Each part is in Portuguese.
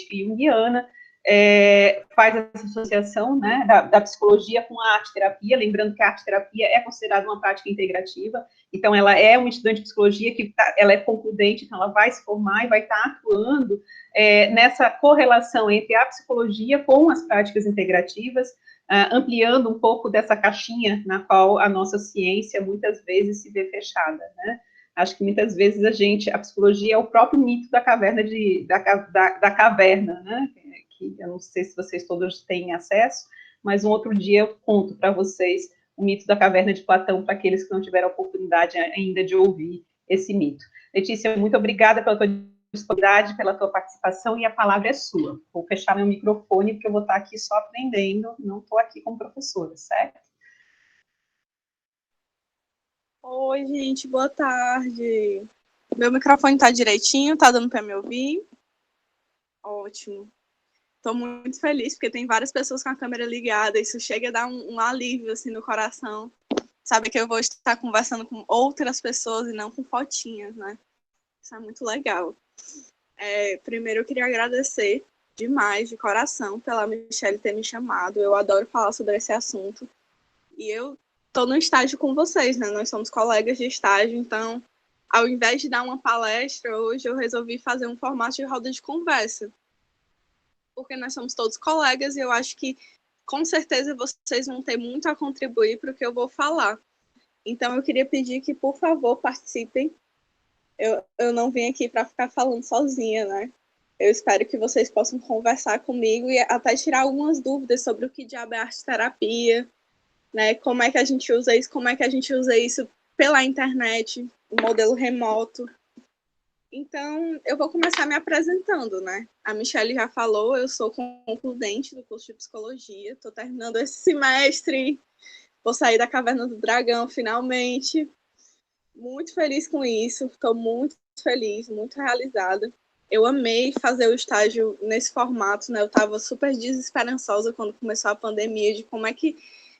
ética junguiana, faz essa associação, né, da psicologia com a arte-terapia, lembrando que a arte-terapia é considerada uma prática integrativa, então ela é uma estudante de psicologia que ela é concludente, então ela vai se formar e vai estar atuando nessa correlação entre a psicologia com as práticas integrativas, ampliando um pouco dessa caixinha na qual a nossa ciência muitas vezes se vê fechada, né? Acho que muitas vezes a psicologia é o próprio mito da caverna, da caverna, né? Que eu não sei se vocês todos têm acesso, mas um outro dia eu conto para vocês o mito da caverna de Platão, para aqueles que não tiveram a oportunidade ainda de ouvir esse mito. Letícia, muito obrigada pela tua disponibilidade, pela tua participação, e a palavra é sua. Vou fechar meu microfone, porque eu vou estar aqui só aprendendo, não estou aqui como professora, certo? Oi, gente, boa tarde. Meu microfone tá direitinho? Tá dando para me ouvir? Ótimo. Estou muito feliz, porque tem várias pessoas com a câmera ligada, isso chega a dar um alívio, assim, no coração. Sabe que eu vou estar conversando com outras pessoas e não com fotinhas, né? Isso é muito legal. Primeiro, eu queria agradecer demais, de coração, pela Michelle ter me chamado. Eu adoro falar sobre esse assunto. E eu estou no estágio com vocês, né? Nós somos colegas de estágio, então, ao invés de dar uma palestra, hoje eu resolvi fazer um formato de roda de conversa. Porque nós somos todos colegas e eu acho que, com certeza, vocês vão ter muito a contribuir para o que eu vou falar. Então, eu queria pedir que, por favor, participem. Eu não vim aqui para ficar falando sozinha, né? Eu espero que vocês possam conversar comigo e até tirar algumas dúvidas sobre o que diabo é arte-terapia, né? Como é que a gente usa isso, como é que a gente usa isso pela internet, o modelo remoto. Então, eu vou começar me apresentando, né? A Michelle já falou, eu sou concludente do curso de psicologia, estou terminando esse semestre, vou sair da Caverna do Dragão finalmente. Muito feliz com isso, estou muito feliz, muito realizada. Eu amei fazer o estágio nesse formato, né? Eu estava super desesperançosa quando começou a pandemia de como é que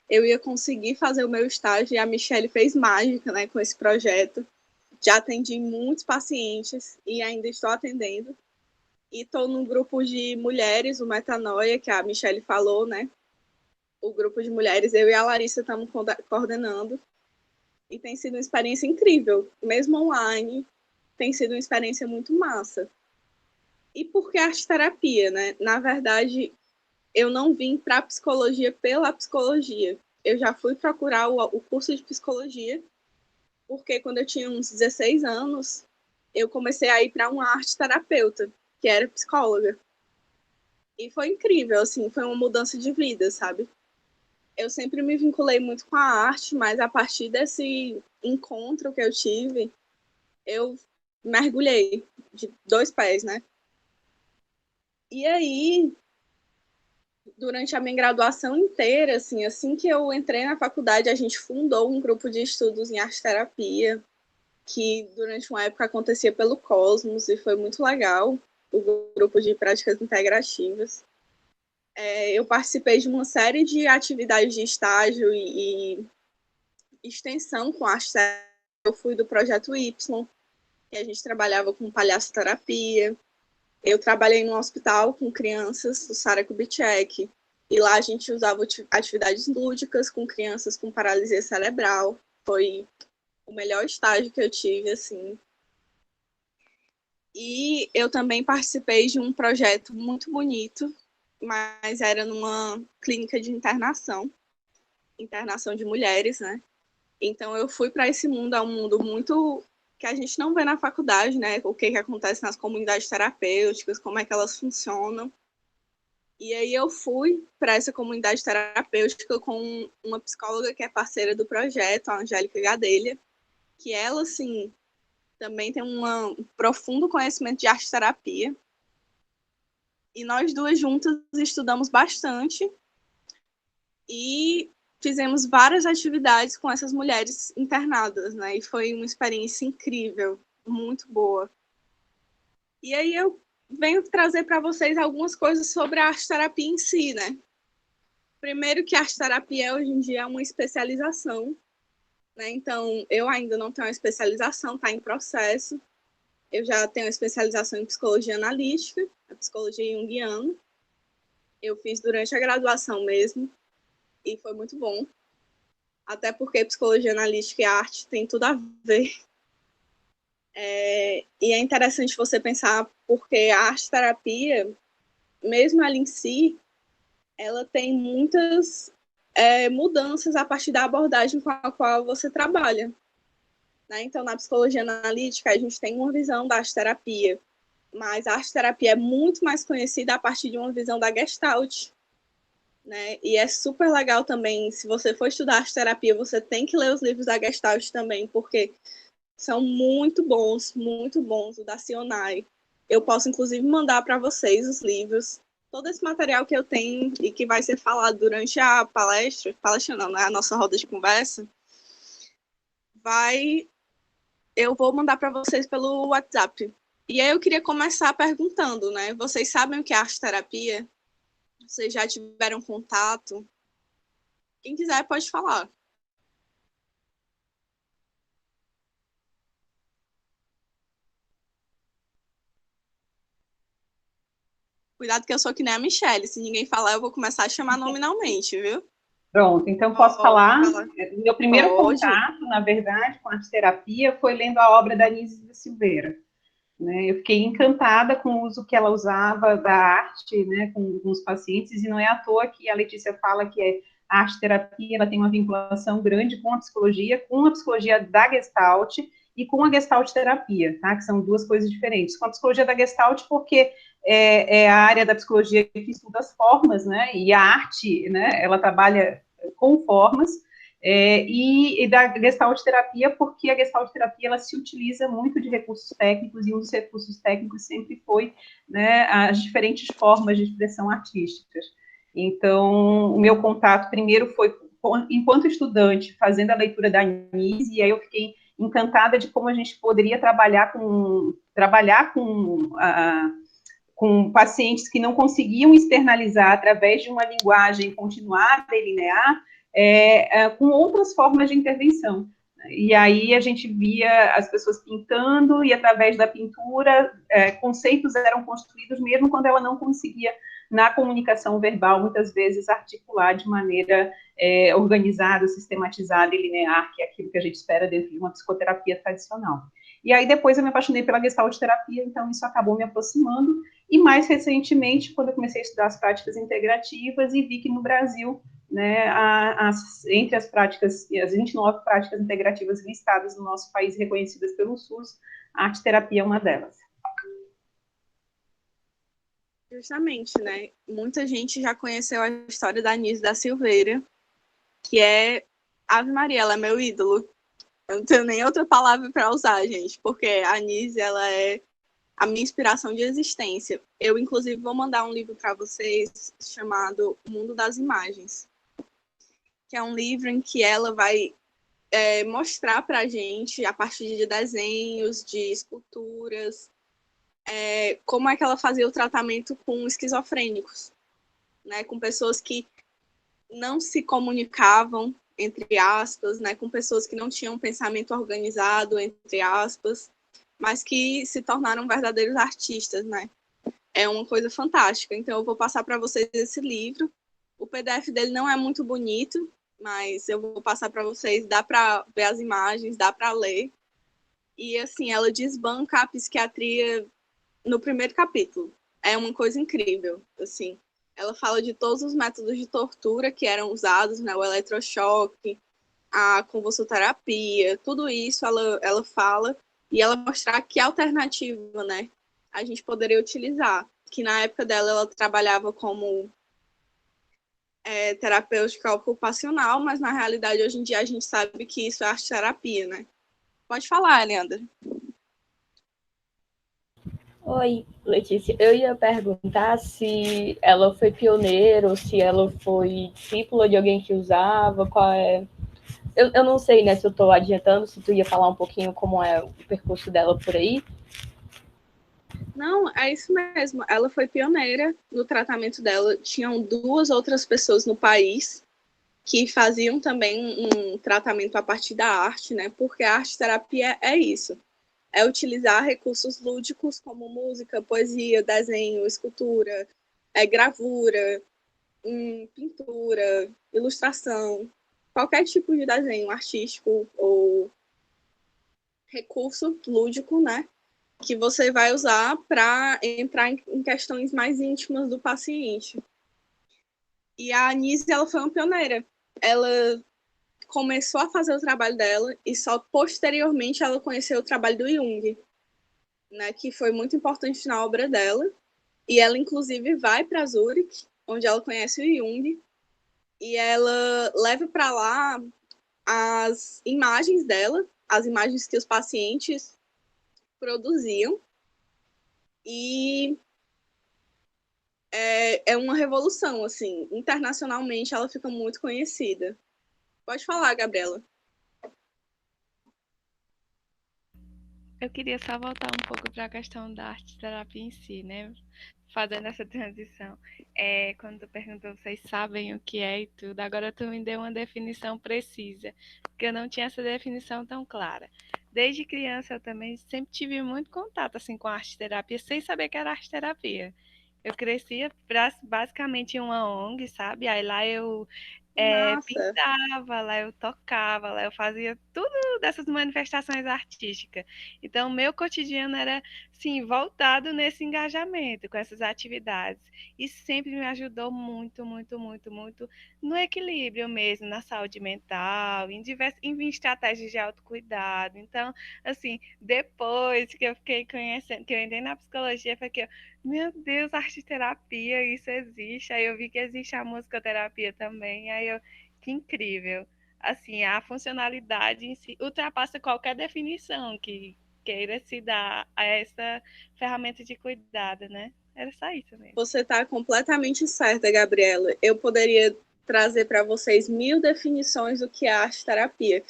eu ia conseguir fazer o meu estágio, e a Michelle fez mágica, né, com esse projeto. Já atendi muitos pacientes e ainda estou atendendo. E estou num grupo de mulheres, o Metanoia, que a Michelle falou, né? O grupo de mulheres, eu e a Larissa estamos coordenando. E tem sido uma experiência incrível. Mesmo online, tem sido uma experiência muito massa. E por que arte-terapia, né? Na verdade, eu não vim para a psicologia pela psicologia. Eu já fui procurar o curso de psicologia, porque quando eu tinha uns 16 anos, eu comecei a ir para uma arte-terapeuta, que era psicóloga. E foi incrível, assim, foi uma mudança de vida, sabe? Eu sempre me vinculei muito com a arte, mas a partir desse encontro que eu tive, eu mergulhei de 2 pés, né? E aí, durante a minha graduação inteira, assim que eu entrei na faculdade, a gente fundou um grupo de estudos em arte-terapia, que durante uma época acontecia pelo Cosmos, e foi muito legal, o grupo de práticas integrativas. Eu participei de uma série de atividades de estágio e extensão com arte. Eu fui do Projeto Y, que a gente trabalhava com palhaçoterapia. Eu trabalhei num hospital com crianças do Sara Kubitschek, e lá a gente usava atividades lúdicas com crianças com paralisia cerebral. Foi o melhor estágio que eu tive, assim. E eu também participei de um projeto muito bonito, mas era numa clínica de internação de mulheres, né? Então eu fui para esse mundo, é um mundo muito que a gente não vê na faculdade, né? O que acontece nas comunidades terapêuticas, como é que elas funcionam. E aí eu fui para essa comunidade terapêutica com uma psicóloga que é parceira do projeto, a Angélica Gadelha, que ela, assim, também tem um profundo conhecimento de arte-terapia. E nós duas juntas estudamos bastante e fizemos várias atividades com essas mulheres internadas, né? E foi uma experiência incrível, muito boa. E aí eu venho trazer para vocês algumas coisas sobre a arte-terapia em si, né? Primeiro que a arte-terapia hoje em dia é uma especialização, né? Então, eu ainda não tenho uma especialização, está em processo. Eu já tenho uma especialização em psicologia analítica, a psicologia junguiana. Eu fiz durante a graduação mesmo, e foi muito bom. Até porque psicologia analítica e arte tem tudo a ver. E é interessante você pensar, porque a arte-terapia, mesmo ela em si, ela tem muitas mudanças a partir da abordagem com a qual você trabalha. Né? Então, na psicologia analítica, a gente tem uma visão da arte-terapia, mas a arte-terapia é muito mais conhecida a partir de uma visão da Gestalt. Né? E é super legal também, se você for estudar arte-terapia, você tem que ler os livros da Gestalt também, porque são muito bons, o da Sionai. Eu posso, inclusive, mandar para vocês os livros, todo esse material que eu tenho e que vai ser falado durante a palestra não, né? A nossa roda de conversa, eu vou mandar para vocês pelo WhatsApp. E aí eu queria começar perguntando, né? Vocês sabem o que é arte-terapia? Vocês já tiveram contato? Quem quiser pode falar. Cuidado que eu sou que nem a Michelle. Se ninguém falar, eu vou começar a chamar nominalmente, viu? Pronto, então posso falar? Meu primeiro Pode. contato, na verdade, com a arte-terapia foi lendo a obra da Anísia da Silveira. Né? Eu fiquei encantada com o uso que ela usava da arte, né, com os pacientes, e não é à toa que a Letícia fala que a arte-terapia ela tem uma vinculação grande com a psicologia da Gestalt e com a Gestalt-terapia, tá? Que são duas coisas diferentes. Com a psicologia da Gestalt, porque é a área da psicologia que estuda as formas, né? E a arte, né? Ela trabalha com formas, e da Gestalt-terapia, porque a Gestalt-terapia ela se utiliza muito de recursos técnicos, e um dos recursos técnicos sempre foi, né, as diferentes formas de expressão artísticas. Então, o meu contato primeiro foi enquanto estudante, fazendo a leitura da Anísia, e aí eu fiquei encantada de como a gente poderia trabalhar com pacientes que não conseguiam externalizar através de uma linguagem continuada e linear, com outras formas de intervenção. E aí a gente via as pessoas pintando, e através da pintura, conceitos eram construídos, mesmo quando ela não conseguia, na comunicação verbal, muitas vezes, articular de maneira organizada, sistematizada e linear, que é aquilo que a gente espera dentro de uma psicoterapia tradicional. E aí depois eu me apaixonei pela Gestalt-terapia, então isso acabou me aproximando, e mais recentemente, quando eu comecei a estudar as práticas integrativas, e vi que no Brasil, né, entre as 29 práticas integrativas listadas no nosso país, reconhecidas pelo SUS, a arte-terapia é uma delas. Justamente, né? Muita gente já conheceu a história da Anísia da Silveira, que é Ave Maria, ela é meu ídolo. Eu não tenho nem outra palavra para usar, gente, porque a Anísia, ela é a minha inspiração de existência. Eu, inclusive, vou mandar um livro para vocês chamado O Mundo das Imagens, que é um livro em que ela vai mostrar para a gente, a partir de desenhos, de esculturas, como é que ela fazia o tratamento com esquizofrênicos, né, com pessoas que não se comunicavam, entre aspas, né, com pessoas que não tinham um pensamento organizado, entre aspas, mas que se tornaram verdadeiros artistas, né? É uma coisa fantástica. Então, eu vou passar para vocês esse livro. O PDF dele não é muito bonito, mas eu vou passar para vocês. Dá para ver as imagens, dá para ler. E, assim, ela desbanca a psiquiatria no primeiro capítulo. É uma coisa incrível, assim. Ela fala de todos os métodos de tortura que eram usados, né? O eletrochoque, a convulsoterapia, tudo isso ela fala, e ela mostrar que alternativa, né, a gente poderia utilizar. Que na época dela ela trabalhava como terapêutica ocupacional, mas na realidade hoje em dia a gente sabe que isso é arte-terapia, né? Pode falar, Leandra. Oi, Letícia. Eu ia perguntar se ela foi pioneira ou se ela foi discípula de alguém que usava, qual é... Eu não sei, né, se eu estou adiantando, se tu ia falar um pouquinho como é o percurso dela por aí. Não, é isso mesmo. Ela foi pioneira no tratamento dela. Tinham 2 outras pessoas no país que faziam também um tratamento a partir da arte, né? Porque a arte-terapia é isso. é utilizar recursos lúdicos como música, poesia, desenho, escultura, gravura, pintura, ilustração, qualquer tipo de desenho artístico ou recurso lúdico, né? Que você vai usar para entrar em questões mais íntimas do paciente. E a Anísia, ela foi uma pioneira. Ela começou a fazer o trabalho dela e só posteriormente ela conheceu o trabalho do Jung, né, que foi muito importante na obra dela. E ela, inclusive, vai para Zurich, onde ela conhece o Jung, e ela leva para lá as imagens dela, as imagens que os pacientes produziam, e é uma revolução, assim, internacionalmente ela fica muito conhecida. Pode falar, Gabriela. Eu queria só voltar um pouco para a questão da arte-terapia em si, né? Fazendo essa transição. Quando tu perguntou, vocês sabem o que é e tudo, agora tu me deu uma definição precisa, porque eu não tinha essa definição tão clara. Desde criança eu também sempre tive muito contato assim com a arte-terapia, sem saber que era arte-terapia. Eu crescia basicamente em uma ONG, sabe? Aí lá eu Nossa, pintava, lá eu tocava, lá eu fazia tudo dessas manifestações artísticas. Então, meu cotidiano era, sim, voltado nesse engajamento com essas atividades. E sempre me ajudou muito, muito, muito, muito no equilíbrio mesmo, na saúde mental, em estratégias de autocuidado. Então, assim, depois que eu fiquei conhecendo, que eu entrei na psicologia, foi que eu, meu Deus, arte terapia, isso existe. Aí eu vi que existe a musicoterapia também. Aí eu, que incrível. Assim, a funcionalidade em si ultrapassa qualquer definição que queira se dar a essa ferramenta de cuidado, né? Era só isso mesmo. você está completamente certa, Gabriela. Eu poderia trazer para vocês 1000 definições do que é arte-terapia,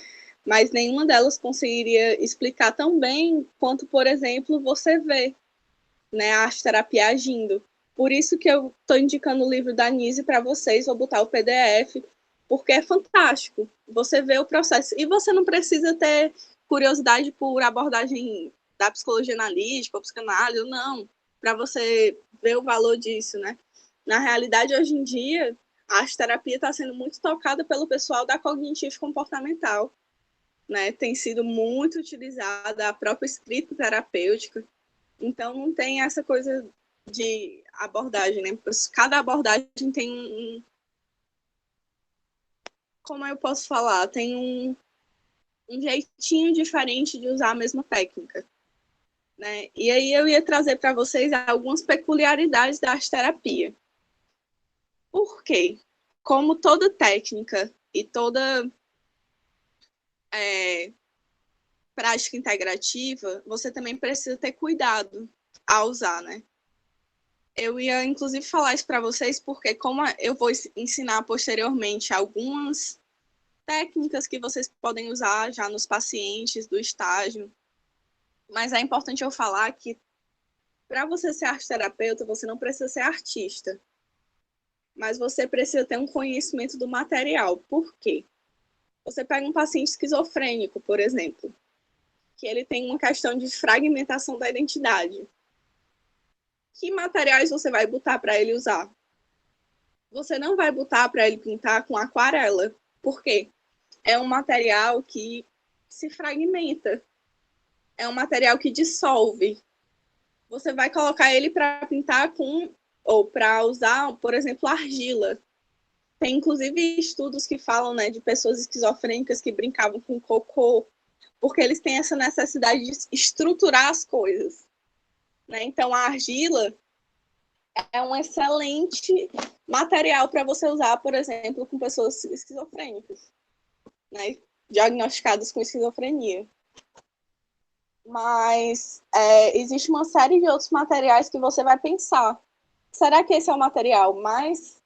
mas nenhuma delas conseguiria explicar tão bem quanto, por exemplo, você vê, né, a arte-terapia agindo. Por isso que eu estou indicando o livro da Nise para vocês, vou botar o PDF, porque é fantástico. Você vê o processo. E você não precisa ter curiosidade por abordagem da psicologia analítica ou psicanálise, não, para você ver o valor disso, né? Na realidade, hoje em dia, a arte-terapia está sendo muito tocada pelo pessoal da cognitivo-comportamental, né? Tem sido muito utilizada a própria escrita terapêutica. Então, não tem essa coisa de abordagem, né? Cada abordagem tem como eu posso falar? Tem um jeitinho diferente de usar a mesma técnica, né? E aí eu ia trazer para vocês algumas peculiaridades da arte-terapia. Por quê? Como toda técnica e toda prática integrativa, você também precisa ter cuidado ao usar, né? Eu ia, inclusive, falar isso para vocês, porque como eu vou ensinar posteriormente algumas técnicas que vocês podem usar já nos pacientes do estágio, mas é importante eu falar que para você ser arte-terapeuta, você não precisa ser artista, mas você precisa ter um conhecimento do material. Por quê? Você pega um paciente esquizofrênico, por exemplo, que ele tem uma questão de fragmentação da identidade. Que materiais você vai botar para ele usar? Você não vai botar para ele pintar com aquarela. Por quê? É um material que se fragmenta. É um material que dissolve. Você vai colocar ele para pintar com, ou para usar, por exemplo, argila. Tem, inclusive, estudos que falam, né, de pessoas esquizofrênicas que brincavam com cocô, porque eles têm essa necessidade de estruturar as coisas, né? Então, a argila é um excelente material para você usar, por exemplo, com pessoas esquizofrênicas, né? Diagnosticadas com esquizofrenia. Mas existe uma série de outros materiais que você vai pensar. Será que esse é o material mais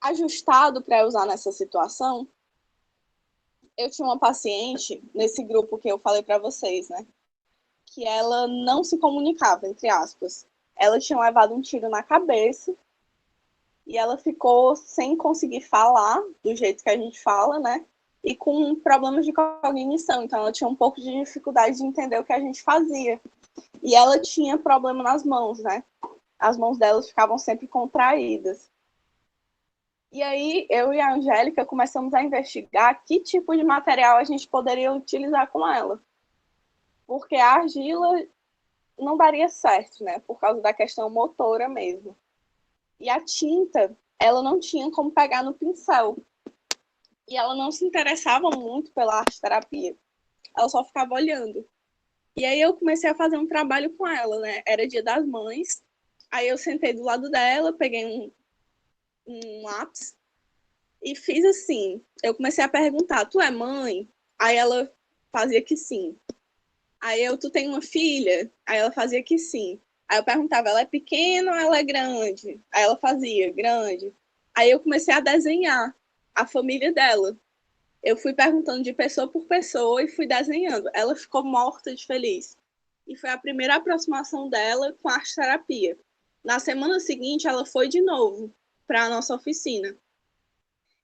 ajustado para usar nessa situação? Eu tinha uma paciente nesse grupo que eu falei para vocês, né? Que ela não se comunicava, entre aspas. Ela tinha levado um tiro na cabeça e ela ficou sem conseguir falar do jeito que a gente fala, né? e com problemas de cognição. Então, ela tinha um pouco de dificuldade de entender o que a gente fazia. E ela tinha problema nas mãos, né? As mãos dela ficavam sempre contraídas. E aí, eu e a Angélica começamos a investigar que tipo de material a gente poderia utilizar com ela. Porque a argila não daria certo, né? Por causa da questão motora mesmo. E a tinta, ela não tinha como pegar no pincel. E ela não se interessava muito pela arte-terapia. Ela só ficava olhando. E aí eu comecei a fazer um trabalho com ela, né? Era Dia das Mães. Aí eu sentei do lado dela, peguei um lápis e fiz assim. Eu comecei a perguntar, tu é mãe? Aí ela fazia que sim. Aí tu tem uma filha? Aí ela fazia que sim. Aí eu perguntava, ela é pequena ou ela é grande? Aí ela fazia, grande. Aí eu comecei a desenhar a família dela. Eu fui perguntando de pessoa por pessoa e fui desenhando. Ela ficou morta de feliz. E foi a primeira aproximação dela com a arte-terapia. Na semana seguinte, ela foi de novo para a nossa oficina.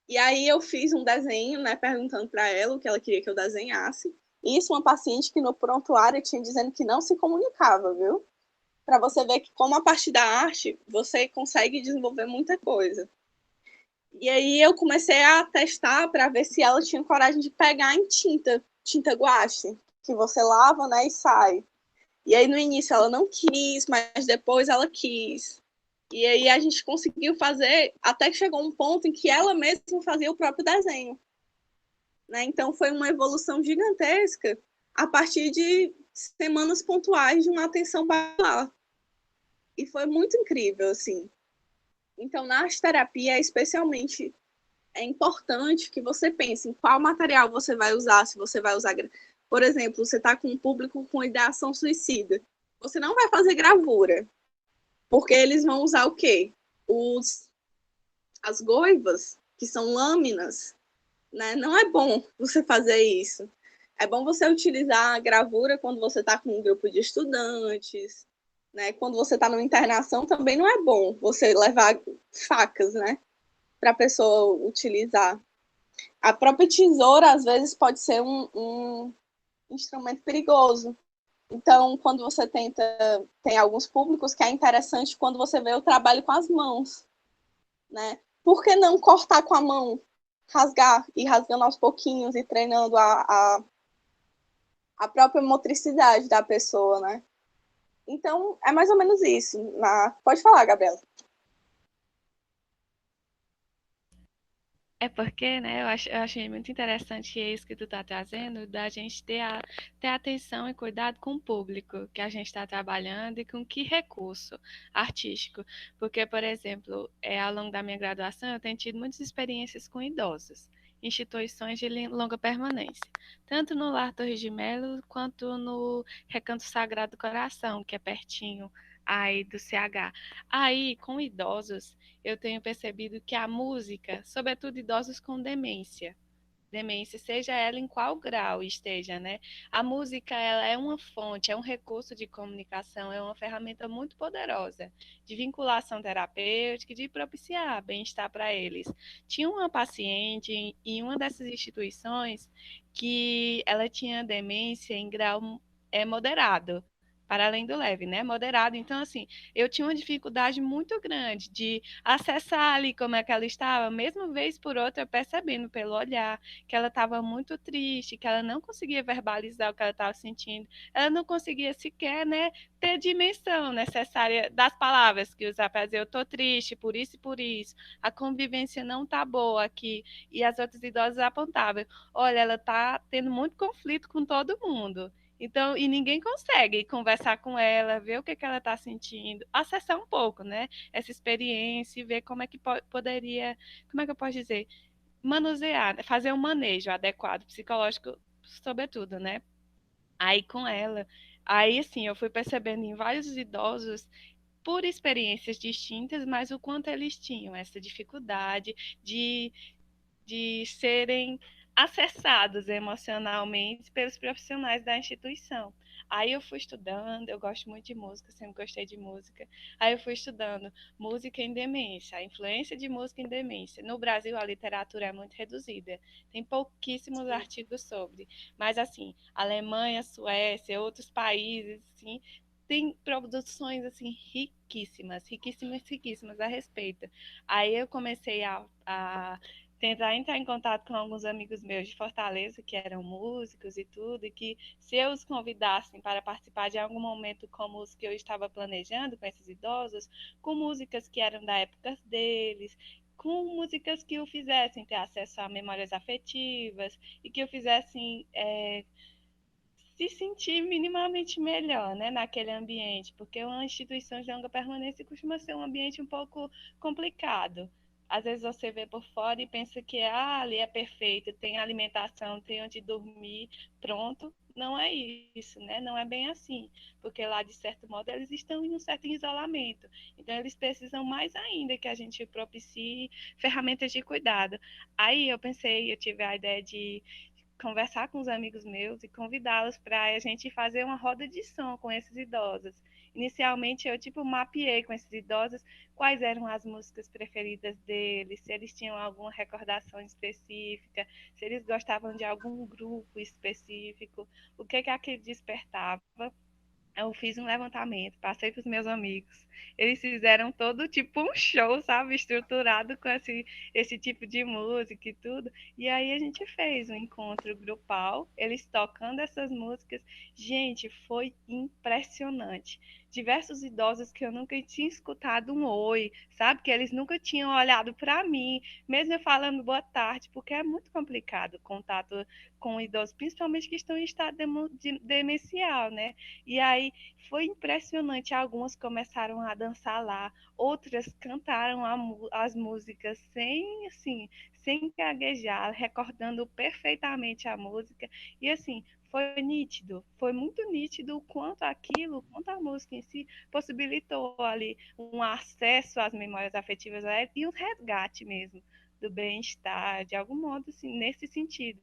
E aí eu fiz um desenho, né, perguntando para ela o que ela queria que eu desenhasse. Isso, uma paciente que no prontuário tinha dizendo que não se comunicava, viu? Para você ver que, como a partir da arte, você consegue desenvolver muita coisa. E aí eu comecei a testar para ver se ela tinha coragem de pegar em tinta guache, que você lava, né, e sai. E aí no início ela não quis, mas depois ela quis. E aí a gente conseguiu fazer, até que chegou um ponto em que ela mesma fazia o próprio desenho. Né? Então foi uma evolução gigantesca a partir de semanas pontuais de uma atenção bailar. E foi muito incrível, assim. Então, na arte-terapia, especialmente, é importante que você pense em qual material você vai usar, se você vai usar... Por exemplo, você está com um público com ideação suicida. Você não vai fazer gravura, porque eles vão usar o quê? As goivas, que são lâminas, né? Não é bom você fazer isso. É bom você utilizar a gravura quando você está com um grupo de estudantes, né? Quando você está numa internação, também não é bom você levar facas, né? Para a pessoa utilizar. A própria tesoura, às vezes, pode ser um instrumento perigoso. Então, quando você tenta... Tem alguns públicos que é interessante quando você vê o trabalho com as mãos, né? Por que não cortar com a mão? Rasgar, e rasgando aos pouquinhos e treinando a própria motricidade da pessoa, né? Então, é mais ou menos isso. Pode falar, Gabriela. É porque, né, eu achei muito interessante isso que tu tá trazendo, da gente ter atenção e cuidado com o público que a gente está trabalhando e com que recurso artístico. Porque, por exemplo, ao longo da minha graduação, eu tenho tido muitas experiências com idosos, instituições de longa permanência, tanto no Lar Torres de Melo quanto no Recanto Sagrado do Coração, que é pertinho aí do CH. Aí, com idosos, eu tenho percebido que a música, sobretudo idosos com demência, seja ela em qual grau esteja, né? A música, ela é uma fonte, é um recurso de comunicação, é uma ferramenta muito poderosa de vinculação terapêutica e de propiciar bem-estar para eles. Tinha uma paciente em uma dessas instituições que ela tinha demência em grau moderado, para além do leve, né? Moderado. Então, assim, eu tinha uma dificuldade muito grande de acessar ali como é que ela estava, mesmo vez por outra, percebendo pelo olhar que ela estava muito triste, que ela não conseguia verbalizar o que ela estava sentindo, ela não conseguia sequer, né, ter a dimensão necessária das palavras que usar para dizer eu estou triste por isso e por isso, a convivência não está boa aqui, e as outras idosas apontavam, olha, ela está tendo muito conflito com todo mundo. Então, e ninguém consegue conversar com ela, ver o que, que ela está sentindo, acessar um pouco, né? Essa experiência e ver como é que poderia, como é que eu posso dizer, manusear, né? Fazer um manejo adequado, psicológico, sobretudo, né? Aí com ela, aí assim, eu fui percebendo em vários idosos, por experiências distintas, mas o quanto eles tinham essa dificuldade de serem acessados emocionalmente pelos profissionais da instituição. Aí eu fui estudando, eu gosto muito de música, sempre gostei de música. Aí eu fui estudando música em demência, a influência de música em demência. No Brasil, a literatura é muito reduzida, tem pouquíssimos artigos sobre. Mas, assim, Alemanha, Suécia, outros países, assim, tem produções, assim, riquíssimas, riquíssimas, riquíssimas a respeito. Aí eu comecei a tentar entrar em contato com alguns amigos meus de Fortaleza, que eram músicos e tudo, e que se eu os convidassem para participar de algum momento como os que eu estava planejando com esses idosos, com músicas que eram da época deles, com músicas que o fizessem ter acesso a memórias afetivas e que o fizessem se sentir minimamente melhor, né, naquele ambiente, porque uma instituição de longa permanência costuma ser um ambiente um pouco complicado. Às vezes você vê por fora e pensa que ali é perfeito, tem alimentação, tem onde dormir, pronto. Não é isso, né? Não é bem assim, porque lá, de certo modo, eles estão em um certo isolamento. Então, eles precisam mais ainda que a gente propicie ferramentas de cuidado. Aí eu pensei, eu tive a ideia de conversar com os amigos meus e convidá-los para a gente fazer uma roda de som com esses idosos. Inicialmente eu mapeei com esses idosos quais eram as músicas preferidas deles, se eles tinham alguma recordação específica, se eles gostavam de algum grupo específico, o que aquilo despertava. Eu fiz um levantamento, passei para os meus amigos. Eles fizeram todo tipo um show, sabe? Estruturado com esse tipo de música e tudo. E aí a gente fez um encontro grupal, eles tocando essas músicas. Gente, foi impressionante. Diversos idosos que eu nunca tinha escutado um oi, sabe? Que eles nunca tinham olhado para mim, mesmo eu falando boa tarde, porque é muito complicado o contato com idosos, principalmente que estão em estado demencial, né? E aí foi impressionante. Algumas começaram a dançar lá, outras cantaram as músicas sem, assim, sem gaguejar, recordando perfeitamente a música. E assim, foi nítido, foi muito nítido o quanto aquilo, quanto a música em si possibilitou ali um acesso às memórias afetivas e um resgate mesmo do bem-estar, de algum modo, assim, nesse sentido.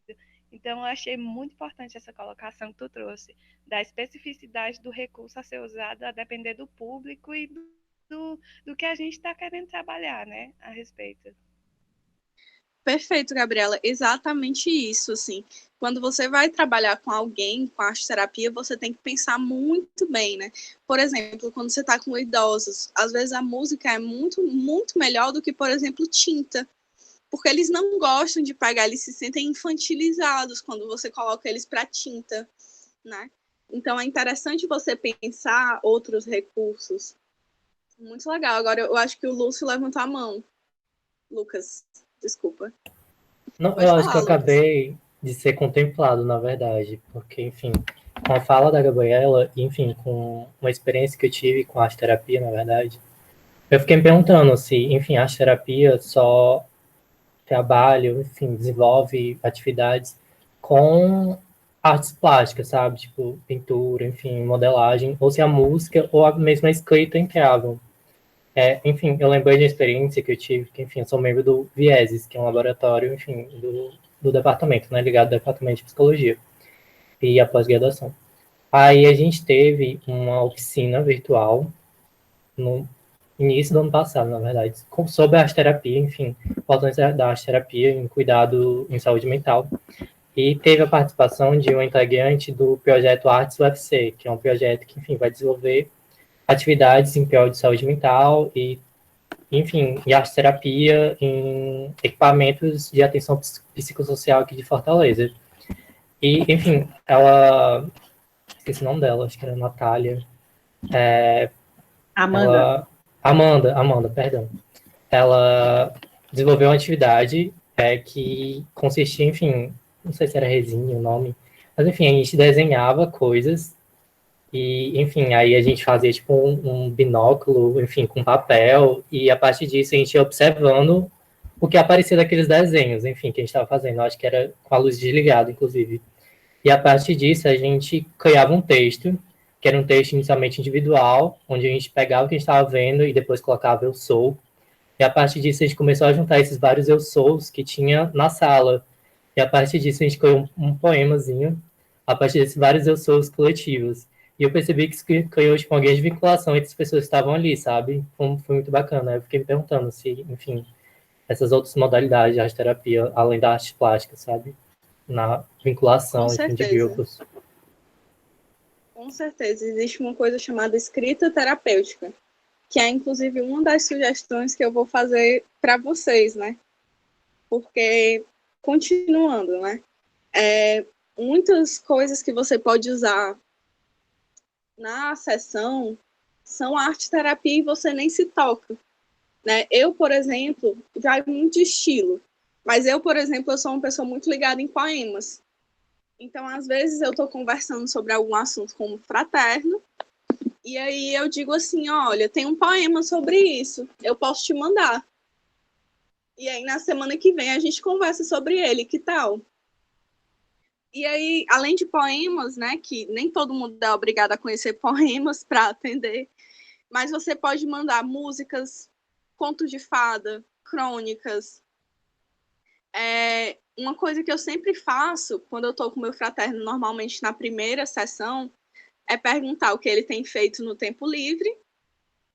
Então, eu achei muito importante essa colocação que tu trouxe, da especificidade do recurso a ser usado a depender do público e do que a gente está querendo trabalhar, né, a respeito. Perfeito, Gabriela. Exatamente isso, assim. Quando você vai trabalhar com alguém, com arte terapia, você tem que pensar muito bem, né? Por exemplo, quando você está com idosos, às vezes a música é muito, muito melhor do que, por exemplo, tinta. Porque eles não gostam de pegar, eles se sentem infantilizados quando você coloca eles para tinta, né? Então é interessante você pensar outros recursos. Muito legal. Agora eu acho que o Lúcio levantou a mão. Lucas, desculpa. Não, Pode eu acho que falar, eu Lucas. acabei de ser contemplado, na verdade, porque, enfim, com a fala da Gabriela, enfim, com uma experiência que eu tive com a arte terapia, na verdade, eu fiquei me perguntando se, enfim, a arte terapia só trabalha, enfim, desenvolve atividades com artes plásticas, sabe? Tipo, pintura, enfim, modelagem, ou se a música ou a mesma escrita entravam. Enfim, eu lembrei de uma experiência que eu tive, que, enfim, eu sou membro do Vieses, que é um laboratório, enfim, do departamento, né, ligado ao departamento de psicologia e a pós-graduação. Aí a gente teve uma oficina virtual no início do ano passado, na verdade, sobre a arte terapia, enfim, a importância da arte terapia em cuidado em saúde mental. E teve a participação de um integrante do projeto Artes UFC, que é um projeto que, enfim, vai desenvolver atividades em prol de saúde mental e, enfim, e arte terapia em equipamentos de atenção psicossocial aqui de Fortaleza. E, enfim, ela... Esqueci o nome dela, acho que era Natália. Amanda. Amanda, perdão. Ela desenvolveu uma atividade que consistia, enfim, não sei se era resina o nome, mas, enfim, a gente desenhava coisas e, enfim, aí a gente fazia, tipo, um binóculo, enfim, com papel, e a partir disso a gente ia observando o que aparecia daqueles desenhos, enfim, que a gente estava fazendo. Eu acho que era com a luz desligada, inclusive. E a partir disso a gente criava um texto, que era um texto inicialmente individual, onde a gente pegava o que a gente estava vendo e depois colocava eu sou. E a partir disso a gente começou a juntar esses vários eu sous que tinha na sala. E a partir disso a gente criou um poemazinho, a partir desses vários eu sous coletivos. E eu percebi que isso criou, tipo, uma grande vinculação entre as pessoas que estavam ali, sabe? Foi muito bacana. Eu fiquei me perguntando se, enfim, essas outras modalidades de arte terapia, além da arte plástica, sabe? Na Com vinculação, enfim, de certeza. grupos. Com certeza. Existe uma coisa chamada escrita terapêutica, que é, inclusive, uma das sugestões que eu vou fazer para vocês, né? Porque, continuando, né? Muitas coisas que você pode usar na sessão são arte-terapia e você nem se toca, né? Eu, por exemplo, já muito de estilo, mas eu, por exemplo, eu sou uma pessoa muito ligada em poemas. Então, às vezes, eu estou conversando sobre algum assunto como fraterno, e aí eu digo assim, olha, tem um poema sobre isso, eu posso te mandar. E aí, na semana que vem, a gente conversa sobre ele, que tal? E aí, além de poemas, né, que nem todo mundo é obrigado a conhecer poemas para atender, mas você pode mandar músicas, contos de fada, crônicas. Uma coisa que eu sempre faço, quando eu estou com meu fraterno, normalmente na primeira sessão, é perguntar o que ele tem feito no tempo livre,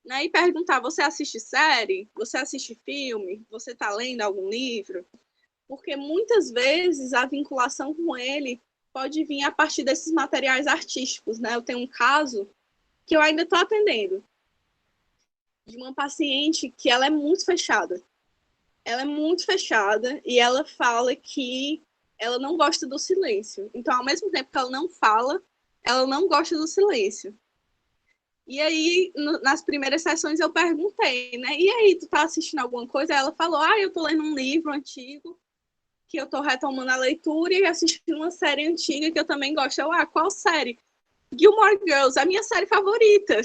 né, e perguntar, você assiste série? Você assiste filme? Você está lendo algum livro? Porque muitas vezes a vinculação com ele pode vir a partir desses materiais artísticos, né? Eu tenho um caso que eu ainda estou atendendo, de uma paciente que ela é muito fechada. Ela é muito fechada e ela fala que ela não gosta do silêncio. Então, ao mesmo tempo que ela não fala, ela não gosta do silêncio. E aí, nas primeiras sessões, eu perguntei, né? E aí, tu tá assistindo alguma coisa? Ela falou, eu tô lendo um livro antigo, que eu tô retomando a leitura e assistindo uma série antiga que eu também gosto. Eu, qual série? Gilmore Girls, a minha série favorita.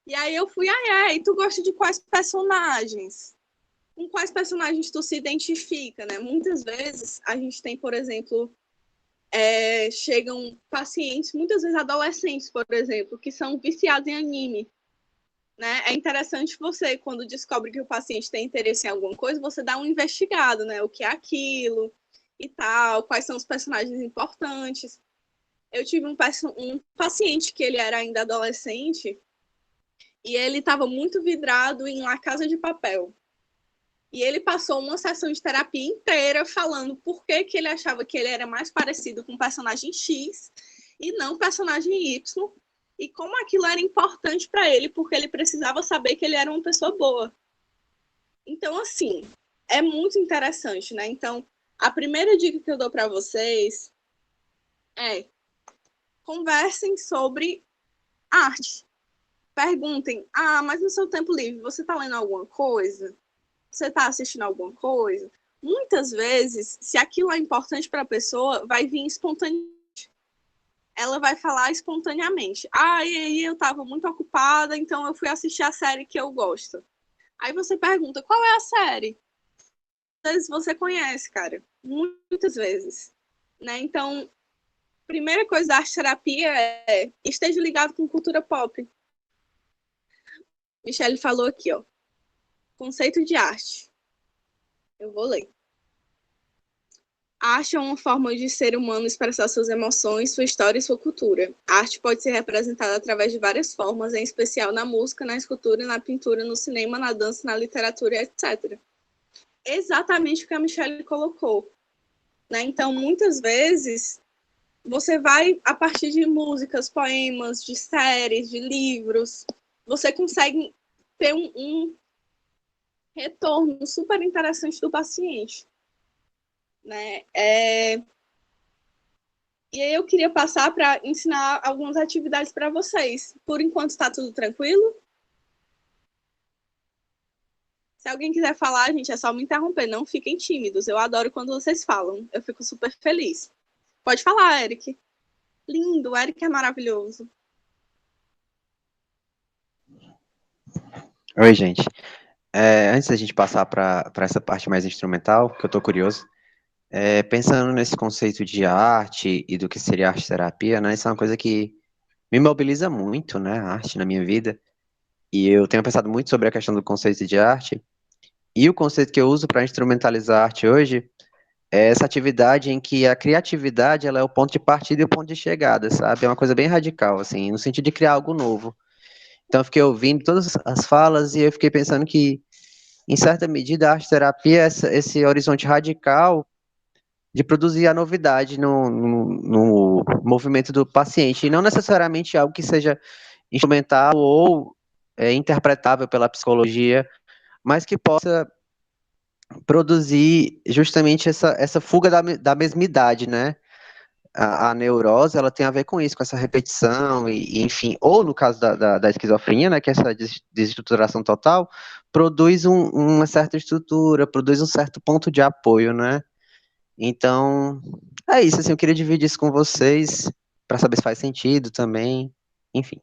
E aí eu fui, e tu gosta de quais personagens? Com quais personagens tu se identifica, né? Muitas vezes a gente tem, por exemplo, chegam pacientes, muitas vezes adolescentes, por exemplo, que são viciados em anime. Né? É interessante você, quando descobre que o paciente tem interesse em alguma coisa, você dá uma investigada, né? O que é aquilo e tal, quais são os personagens importantes. Eu tive um paciente que ele era ainda adolescente e ele estava muito vidrado em La Casa de Papel. E ele passou uma sessão de terapia inteira falando por que ele achava que ele era mais parecido com o personagem X e não o personagem Y, e como aquilo era importante para ele, porque ele precisava saber que ele era uma pessoa boa. Então, assim, é muito interessante, né? Então, a primeira dica que eu dou para vocês é: conversem sobre arte. Perguntem, mas no seu tempo livre, você está lendo alguma coisa? Você está assistindo alguma coisa? Muitas vezes, se aquilo é importante para a pessoa, vai vir espontaneamente. Ela vai falar espontaneamente. E aí eu estava muito ocupada, então eu fui assistir a série que eu gosto. Aí você pergunta, qual é a série? Às vezes você conhece, cara. Muitas vezes. Né? Então, primeira coisa da arte-terapia é esteja ligado com cultura pop. Michele falou aqui, ó. Conceito de arte. Eu vou ler. A arte é uma forma de ser humano expressar suas emoções, sua história e sua cultura. A arte pode ser representada através de várias formas, em especial na música, na escultura, na pintura, no cinema, na dança, na literatura, etc. Exatamente o que a Michele colocou. Né? Então, muitas vezes, você vai, a partir de músicas, poemas, de séries, de livros, você consegue ter um retorno super interessante do paciente. Né? E aí eu queria passar para ensinar algumas atividades para vocês. Por enquanto está tudo tranquilo? Se alguém quiser falar, gente, é só me interromper. Não fiquem tímidos. Eu adoro quando vocês falam. Eu fico super feliz. Pode falar, Eric. Lindo, o Eric é maravilhoso. Oi, gente. Antes da gente passar para essa parte mais instrumental, que eu estou curioso, pensando nesse conceito de arte e do que seria arte-terapia, né? Isso é uma coisa que me mobiliza muito, né? A arte na minha vida. E eu tenho pensado muito sobre a questão do conceito de arte. E o conceito que eu uso para instrumentalizar a arte hoje é essa atividade em que a criatividade ela é o ponto de partida e o ponto de chegada, sabe? É uma coisa bem radical, assim, no sentido de criar algo novo. Então, eu fiquei ouvindo todas as falas e eu fiquei pensando que, em certa medida, a arte-terapia é esse horizonte radical de produzir a novidade no movimento do paciente, e não necessariamente algo que seja instrumental ou interpretável pela psicologia, mas que possa produzir justamente essa fuga da mesmidade, né? A neurose, ela tem a ver com isso, com essa repetição, enfim, ou no caso da esquizofrenia, né, que é essa desestruturação total, produz uma certa estrutura, produz um certo ponto de apoio, né? Então, é isso, assim, eu queria dividir isso com vocês, para saber se faz sentido também, enfim.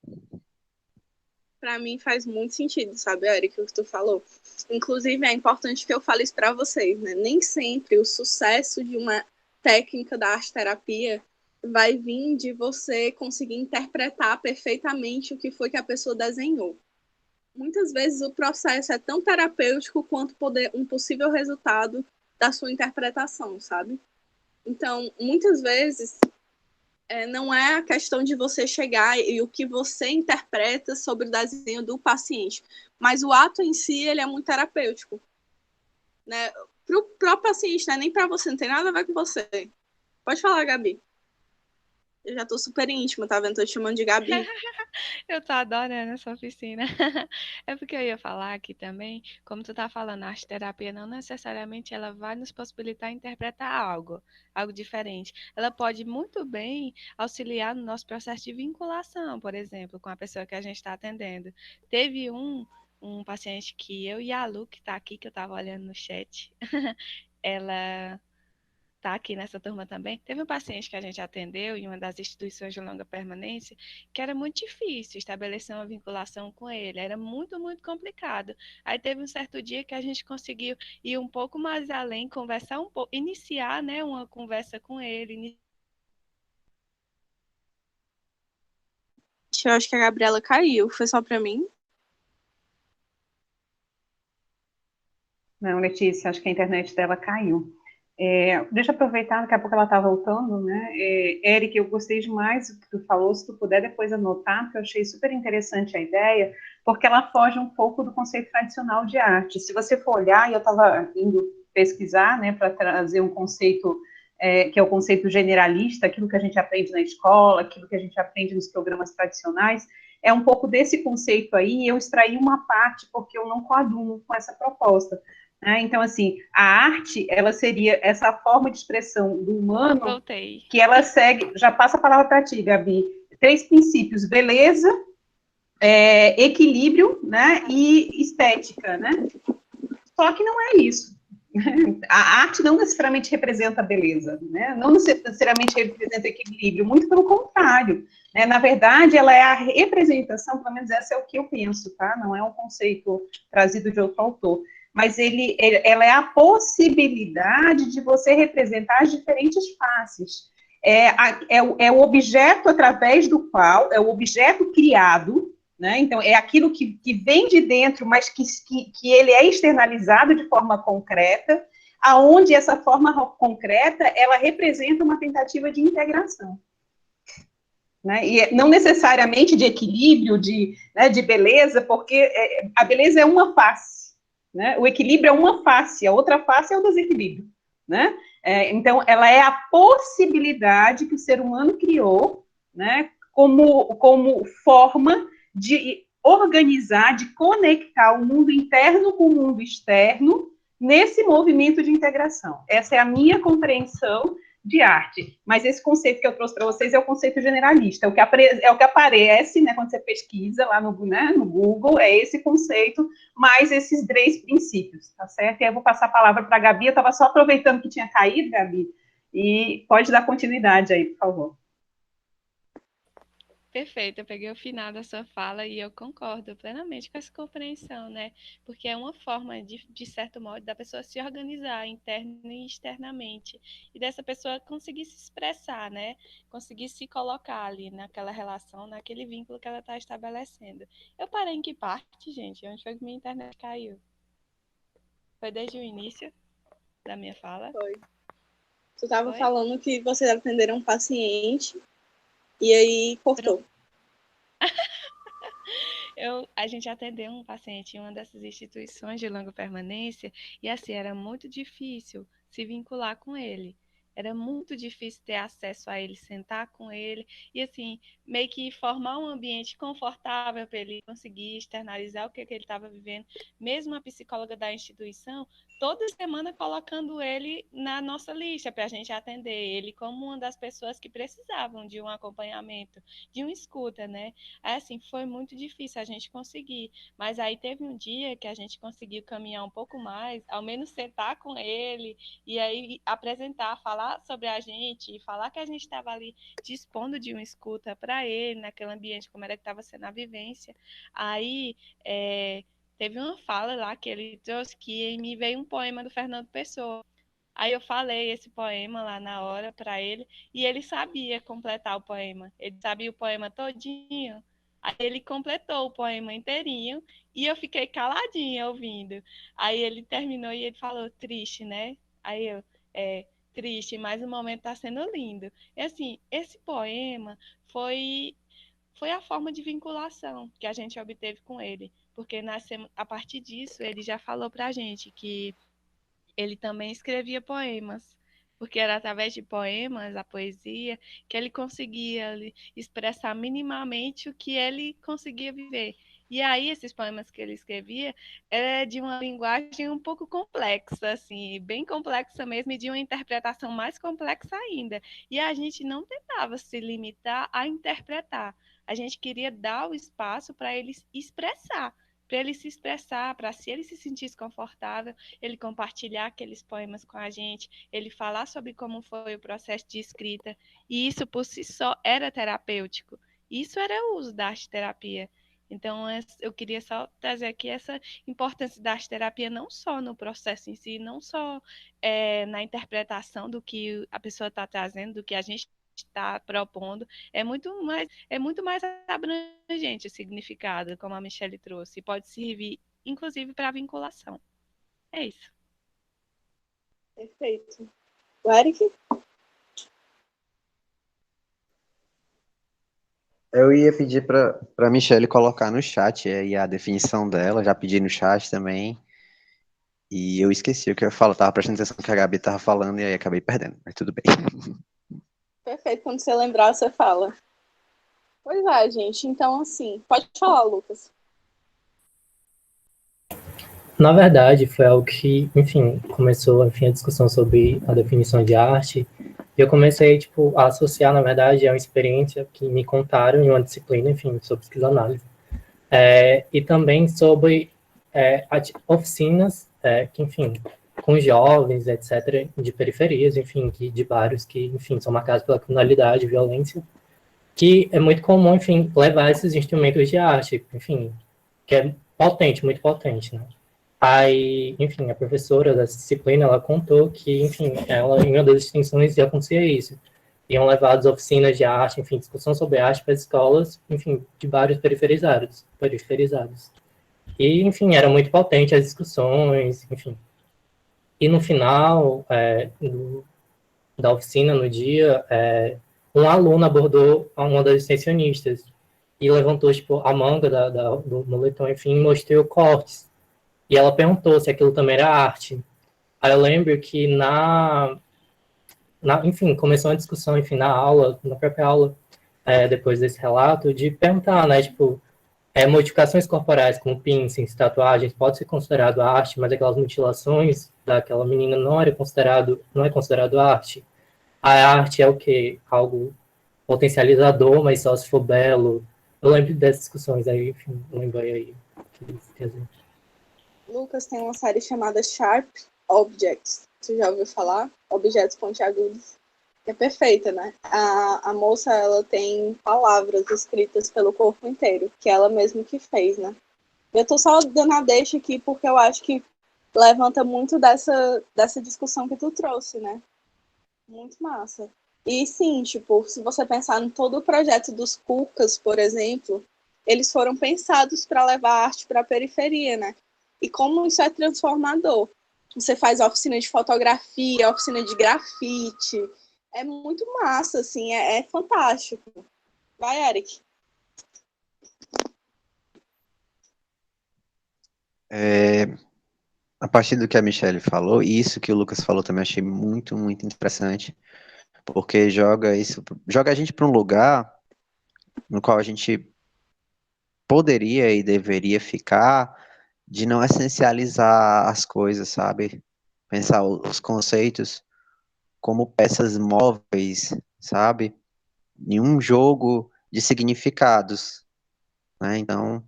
Para mim faz muito sentido, sabe, Eric, o que tu falou. Inclusive, é importante que eu fale isso para vocês, né? Nem sempre o sucesso de uma técnica da arte-terapia vai vir de você conseguir interpretar perfeitamente o que foi que a pessoa desenhou. Muitas vezes o processo é tão terapêutico quanto um possível resultado da sua interpretação, sabe? Então, muitas vezes, não é a questão de você chegar e o que você interpreta sobre o desenho do paciente, mas o ato em si, ele é muito terapêutico, né? Para o próprio paciente, né? Nem para você, não tem nada a ver com você. Pode falar, Gabi. Eu já tô super íntima, tá vendo? Tô te chamando de Gabi. Eu tô adorando essa oficina. É porque eu ia falar aqui também, como tu tá falando, a arte terapia não necessariamente ela vai nos possibilitar interpretar algo diferente. Ela pode muito bem auxiliar no nosso processo de vinculação, por exemplo, com a pessoa que a gente está atendendo. Teve um paciente que eu e a Lu, que tá aqui, que eu tava olhando no chat, ela tá aqui nessa turma também. Teve um paciente que a gente atendeu em uma das instituições de longa permanência que era muito difícil estabelecer uma vinculação com ele, era muito, muito complicado. Aí teve um certo dia que a gente conseguiu ir um pouco mais além, conversar um pouco, iniciar, né, uma conversa com ele. Eu acho que a Gabriela caiu. Foi só para mim? Não, Letícia, acho que a internet dela caiu. Deixa eu aproveitar, daqui a pouco ela está voltando, né? Eric, eu gostei demais do que tu falou, se tu puder depois anotar, porque eu achei super interessante a ideia, porque ela foge um pouco do conceito tradicional de arte. Se você for olhar, e eu estava indo pesquisar, né, para trazer um conceito que é o conceito generalista, aquilo que a gente aprende na escola, aquilo que a gente aprende nos programas tradicionais, é um pouco desse conceito aí, e eu extraí uma parte, porque eu não coaduno com essa proposta. Então, assim, a arte, ela seria essa forma de expressão do humano Voltei. que ela segue, já passa a palavra para ti, Gabi, 3 princípios: beleza, equilíbrio, né, e estética, né? Só que não é isso. A arte não necessariamente representa beleza, né? Não necessariamente representa equilíbrio, muito pelo contrário, né? Na verdade, ela é a representação, pelo menos essa é o que eu penso, tá? Não é um conceito trazido de outro autor, mas ela é a possibilidade de você representar as diferentes faces. É o objeto através do qual, é o objeto criado, né? Então, é aquilo que vem de dentro, mas que ele é externalizado de forma concreta, aonde essa forma concreta, ela representa uma tentativa de integração. Né? E não necessariamente de equilíbrio, de beleza, porque a beleza é uma face, né? O equilíbrio é uma face, a outra face é o desequilíbrio. Né? Então, ela é a possibilidade que o ser humano criou, né, como forma de organizar, de conectar o mundo interno com o mundo externo nesse movimento de integração. Essa é a minha compreensão de arte. Mas esse conceito que eu trouxe para vocês é o conceito generalista, é o que aparece, né, quando você pesquisa lá no Google, é esse conceito, mais esses 3 princípios, tá certo? E aí eu vou passar a palavra para a Gabi, eu estava só aproveitando que tinha caído, Gabi, e pode dar continuidade aí, por favor. Perfeito, eu peguei o final da sua fala e eu concordo plenamente com essa compreensão, né? Porque é uma forma, de certo modo, da pessoa se organizar interna e externamente. E dessa pessoa conseguir se expressar, né? Conseguir se colocar ali naquela relação, naquele vínculo que ela está estabelecendo. Eu parei em que parte, gente? Onde foi que minha internet caiu? Foi desde o início da minha fala? Foi. Tu estava Oi? falando que vocês atenderam um paciente e aí cortou. A gente atendeu um paciente em uma dessas instituições de longa permanência e assim era muito difícil se vincular com ele. Era muito difícil ter acesso a ele, sentar com ele e assim meio que formar um ambiente confortável para ele conseguir externalizar o que ele estava vivendo. Mesmo a psicóloga da instituição toda semana colocando ele na nossa lista para a gente atender ele como uma das pessoas que precisavam de um acompanhamento, de uma escuta, né? Assim, foi muito difícil a gente conseguir, mas aí teve um dia que a gente conseguiu caminhar um pouco mais, ao menos sentar com ele e aí apresentar, falar sobre a gente, falar que a gente estava ali dispondo de uma escuta para ele, naquele ambiente, como era que estava sendo a vivência. Aí teve uma fala lá que ele trouxe que me veio um poema do Fernando Pessoa. Aí eu falei esse poema lá na hora para ele e ele sabia completar o poema. Ele sabia o poema todinho. Aí ele completou o poema inteirinho e eu fiquei caladinha ouvindo. Aí ele terminou e ele falou, triste, né? Aí eu, triste, mas o momento tá sendo lindo. E assim, esse poema foi a forma de vinculação que a gente obteve com ele. Porque a partir disso ele já falou pra gente que ele também escrevia poemas, porque era através de poemas, a poesia, que ele conseguia ali expressar minimamente o que ele conseguia viver. E aí, esses poemas que ele escrevia era de uma linguagem um pouco complexa, assim, bem complexa mesmo, e de uma interpretação mais complexa ainda. E a gente não tentava se limitar a interpretar, a gente queria dar o espaço para ele expressar, para ele se expressar, para se ele se sentisse confortável, ele compartilhar aqueles poemas com a gente, ele falar sobre como foi o processo de escrita, e isso por si só era terapêutico. Isso era o uso da arte-terapia. Então, eu queria só trazer aqui essa importância da arte-terapia, não só no processo em si, não só na interpretação do que a pessoa está trazendo, do que a gente está propondo, é muito mais abrangente o significado, como a Michelle trouxe, e pode servir, inclusive, para vinculação. É isso. Perfeito. O Eric? Eu ia pedir para a Michelle colocar no chat aí a definição dela, já pedi no chat também, e eu esqueci o que eu ia falar, tava prestando atenção no que a Gabi tava falando e aí acabei perdendo, mas tudo bem. Perfeito. Quando você lembrar, você fala. Pois é, gente. Então, assim, pode falar, Lucas. Na verdade, foi algo que, enfim, começou, enfim, a discussão sobre a definição de arte, e eu comecei, tipo, a associar, na verdade, a uma experiência que me contaram em uma disciplina, enfim, sobre psicanálise, e também sobre oficinas, que, enfim, com jovens, etc., de periferias, enfim, de bairros que, enfim, são marcados pela criminalidade, violência, que é muito comum, enfim, levar esses instrumentos de arte, enfim, que é potente, muito potente, né? Aí, enfim, a professora da disciplina, ela contou que, enfim, ela, em uma das extensões já acontecia isso. Iam levadas oficinas de arte, enfim, discussão sobre arte para escolas, enfim, de bairros periferizados. E, enfim, era muito potente as discussões, enfim. E no final da oficina, no dia, um aluno abordou uma das extensionistas e levantou, tipo, a manga do moletom, enfim, e mostrou cortes. E ela perguntou se aquilo também era arte. Aí eu lembro que enfim, começou uma discussão, enfim, na própria aula, depois desse relato, de perguntar, né, tipo, modificações corporais como piercings, tatuagens, pode ser considerado arte, mas aquelas mutilações daquela menina não é considerado arte. A arte é o quê? Algo potencializador, mas só se for belo. Eu lembro dessas discussões aí, enfim, lembrei aí. Quer dizer. Lucas tem uma série chamada Sharp Objects. Você já ouviu falar? Objetos pontiagudos. É perfeita, né? A moça, ela tem palavras escritas pelo corpo inteiro, que ela mesma que fez, né? Eu tô só dando a deixa aqui porque eu acho que levanta muito dessa discussão que tu trouxe, né? Muito massa. E sim, tipo, se você pensar em todo o projeto dos Cucas, por exemplo, eles foram pensados para levar a arte para a periferia, né? E como isso é transformador. Você faz oficina de fotografia, oficina de grafite. É muito massa, assim, é fantástico. Vai, Eric. A partir do que a Michelle falou, e isso que o Lucas falou também, achei muito, muito interessante, porque joga a gente para um lugar no qual a gente poderia e deveria ficar de não essencializar as coisas, sabe? Pensar os conceitos como peças móveis, sabe? Em um jogo de significados, né? Então,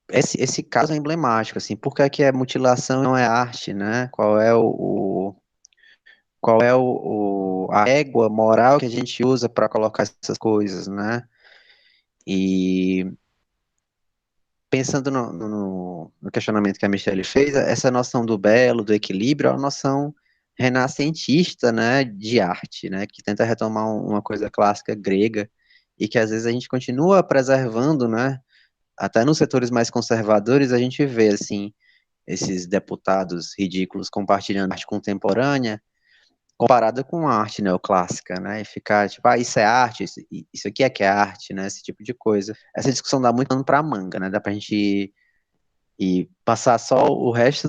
esse caso é emblemático, assim, por que é que a mutilação não é arte, né? A régua moral que a gente usa para colocar essas coisas, né? E pensando no questionamento que a Michelle fez, essa noção do belo, do equilíbrio, é uma noção renascentista, né, de arte, né, que tenta retomar uma coisa clássica grega e que às vezes a gente continua preservando, né, até nos setores mais conservadores a gente vê, assim, esses deputados ridículos compartilhando arte contemporânea comparada com a arte neoclássica, né, e ficar tipo, isso é arte, isso aqui é que é arte, né, esse tipo de coisa. Essa discussão dá muito pano pra manga, né, dá pra gente ir passar só o resto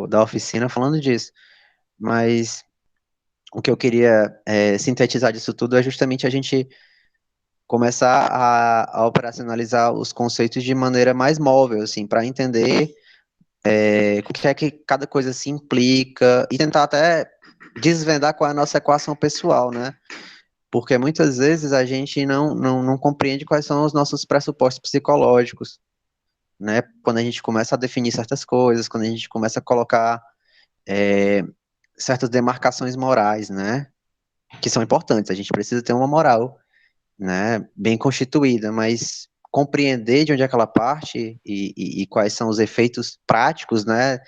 da oficina falando disso, mas o que eu queria sintetizar disso tudo é justamente a gente começar a operacionalizar os conceitos de maneira mais móvel, assim, para entender o que é que cada coisa se implica e tentar até desvendar qual é a nossa equação pessoal, né? Porque muitas vezes a gente não compreende quais são os nossos pressupostos psicológicos, né? Quando a gente começa a definir certas coisas, quando a gente começa a colocar certas demarcações morais, né? Que são importantes, a gente precisa ter uma moral, né? Bem constituída, mas compreender de onde é aquela parte e quais são os efeitos práticos, né?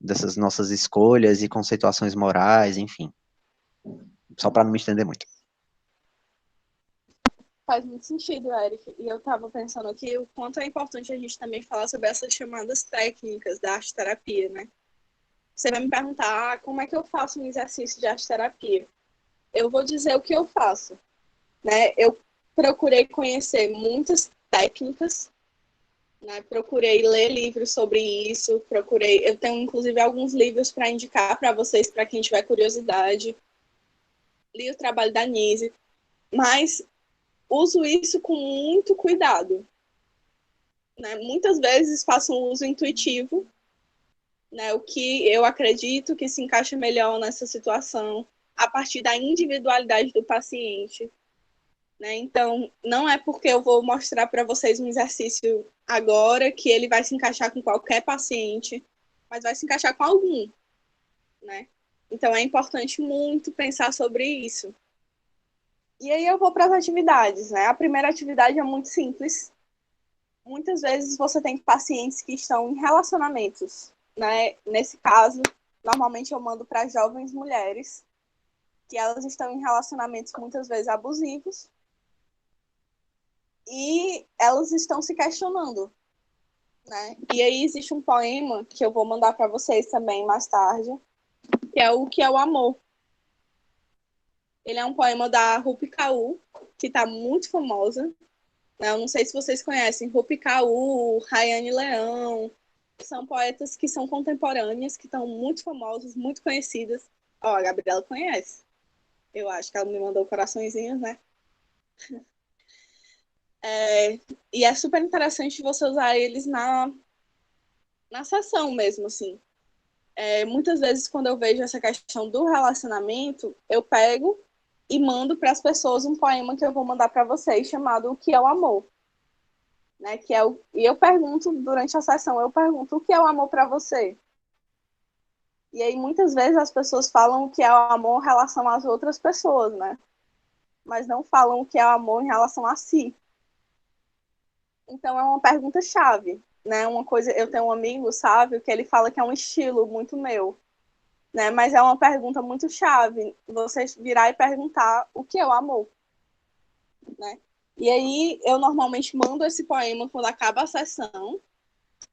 Dessas nossas escolhas e conceituações morais, enfim. Só para não me estender muito. Faz muito sentido, Eric. E eu estava pensando aqui o quanto é importante a gente também falar sobre essas chamadas técnicas da arte-terapia, né? Você vai me perguntar, como é que eu faço um exercício de arte-terapia? Eu vou dizer o que eu faço, né? Eu procurei conhecer muitas técnicas, né? Procurei ler livros sobre isso, eu tenho inclusive alguns livros para indicar para vocês, para quem tiver curiosidade. Li o trabalho da Nise, mas uso isso com muito cuidado, né? Muitas vezes faço um uso intuitivo, né? O que eu acredito que se encaixa melhor nessa situação, a partir da individualidade do paciente, né? Então, não é porque eu vou mostrar para vocês um exercício agora que ele vai se encaixar com qualquer paciente, mas vai se encaixar com algum, né? Então, é importante muito pensar sobre isso. E aí eu vou para as atividades, né? A primeira atividade é muito simples. Muitas vezes você tem pacientes que estão em relacionamentos, né? Nesse caso, normalmente eu mando para jovens mulheres que elas estão em relacionamentos muitas vezes abusivos e elas estão se questionando, né? E aí existe um poema que eu vou mandar para vocês também mais tarde, que é O que é o Amor. Ele é um poema da Rupi Kaur, que está muito famosa. Eu não sei se vocês conhecem Rupi Kaur, Rayane Leão. São poetas que são contemporâneas, que estão muito famosas, muito conhecidas. Ó, a Gabriela conhece. Eu acho que ela me mandou coraçõezinhos, né? E é super interessante você usar eles na sessão mesmo, assim. Muitas vezes, quando eu vejo essa questão do relacionamento, eu pego e mando para as pessoas um poema que eu vou mandar para vocês, chamado O que é o Amor. Né? E eu pergunto, durante a sessão, o que é o amor para você? E aí, muitas vezes, as pessoas falam o que é o amor em relação às outras pessoas, né? Mas não falam o que é o amor em relação a si. Então, é uma pergunta-chave, né? Uma coisa, eu tenho um amigo, Sávio, que ele fala que é um estilo muito meu, né? Mas é uma pergunta muito chave, você virar e perguntar o que é o amor, né? E aí, eu normalmente mando esse poema quando acaba a sessão,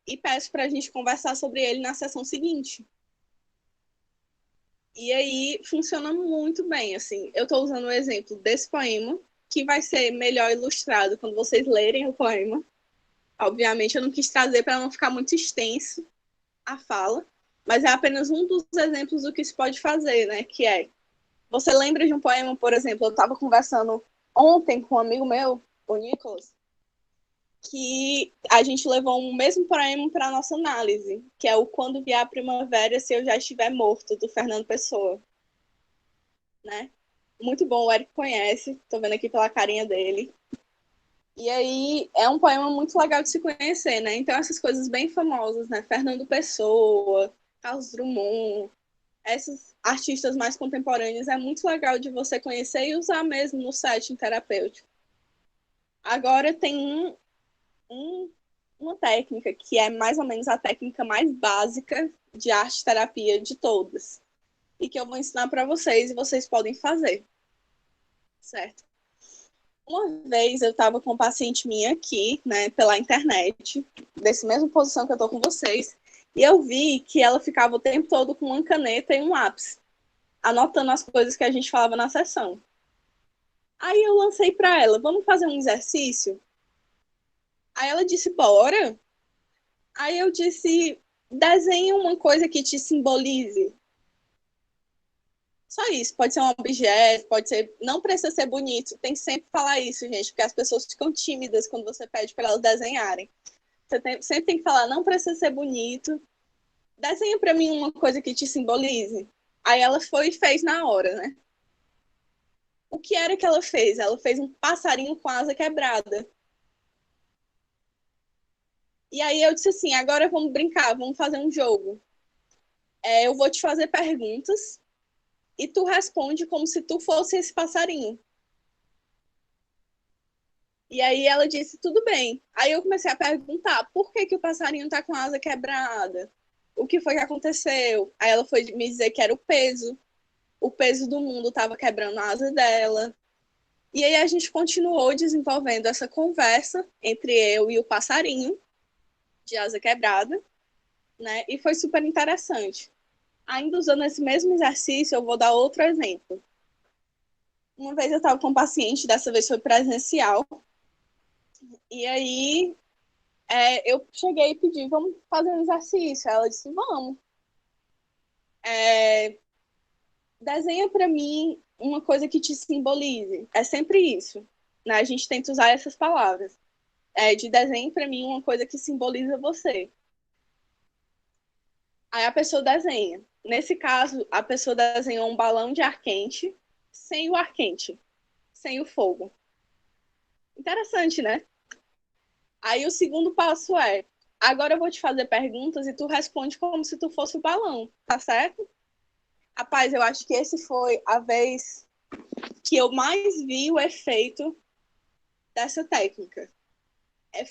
e peço para a gente conversar sobre ele na sessão seguinte. E aí funciona muito bem, assim. Eu estou usando o exemplo desse poema, que vai ser melhor ilustrado quando vocês lerem o poema. Obviamente, eu não quis trazer para não ficar muito extenso a fala, mas é apenas um dos exemplos do que se pode fazer, né? Que é, você lembra de um poema, por exemplo, eu estava conversando ontem com um amigo meu, o Nicolas, que a gente levou um mesmo poema para a nossa análise, que é o Quando Vier a Primavera, Se Eu Já Estiver Morto, do Fernando Pessoa. Né? Muito bom, o Eric conhece, estou vendo aqui pela carinha dele. E aí, é um poema muito legal de se conhecer, né? Então, essas coisas bem famosas, né? Fernando Pessoa, Carlos Drummond, esses artistas mais contemporâneos, é muito legal de você conhecer e usar mesmo no setting terapêutico. Agora, tem uma técnica que é mais ou menos a técnica mais básica de arte-terapia de todas. E que eu vou ensinar para vocês e vocês podem fazer. Certo? Uma vez eu estava com um paciente minha aqui, né, pela internet, dessa mesma posição que eu estou com vocês, e eu vi que ela ficava o tempo todo com uma caneta e um lápis, anotando as coisas que a gente falava na sessão. Aí eu lancei para ela, vamos fazer um exercício? Aí ela disse, bora. Aí eu disse, desenhe uma coisa que te simbolize. Só isso, pode ser um objeto, pode ser, não precisa ser bonito, tem que sempre falar isso, gente, porque as pessoas ficam tímidas quando você pede para elas desenharem. Você sempre tem que falar, não precisa ser bonito, desenha para mim uma coisa que te simbolize. Aí ela foi e fez na hora, né? O que era que ela fez? Ela fez um passarinho com asa quebrada. E aí eu disse assim, agora vamos brincar, vamos fazer um jogo. Eu vou te fazer perguntas, e tu responde como se tu fosse esse passarinho. E aí ela disse, tudo bem. Aí eu comecei a perguntar, por que o passarinho tá com a asa quebrada? O que foi que aconteceu? Aí ela foi me dizer que era o peso. O peso do mundo estava quebrando a asa dela. E aí a gente continuou desenvolvendo essa conversa entre eu e o passarinho de asa quebrada, né? E foi super interessante. Ainda usando esse mesmo exercício, eu vou dar outro exemplo. Uma vez eu estava com um paciente, dessa vez foi presencial, e aí eu cheguei e pedi, vamos fazer um exercício. Ela disse, vamos. Desenha para mim uma coisa que te simbolize. É sempre isso, né? A gente tenta usar essas palavras. De desenhe para mim uma coisa que simboliza você. Aí a pessoa desenha. Nesse caso, a pessoa desenhou um balão de ar quente sem o ar quente, sem o fogo. Interessante, né? Aí o segundo passo é, agora eu vou te fazer perguntas e tu responde como se tu fosse o balão, tá certo? Rapaz, eu acho que esse foi a vez que eu mais vi o efeito dessa técnica.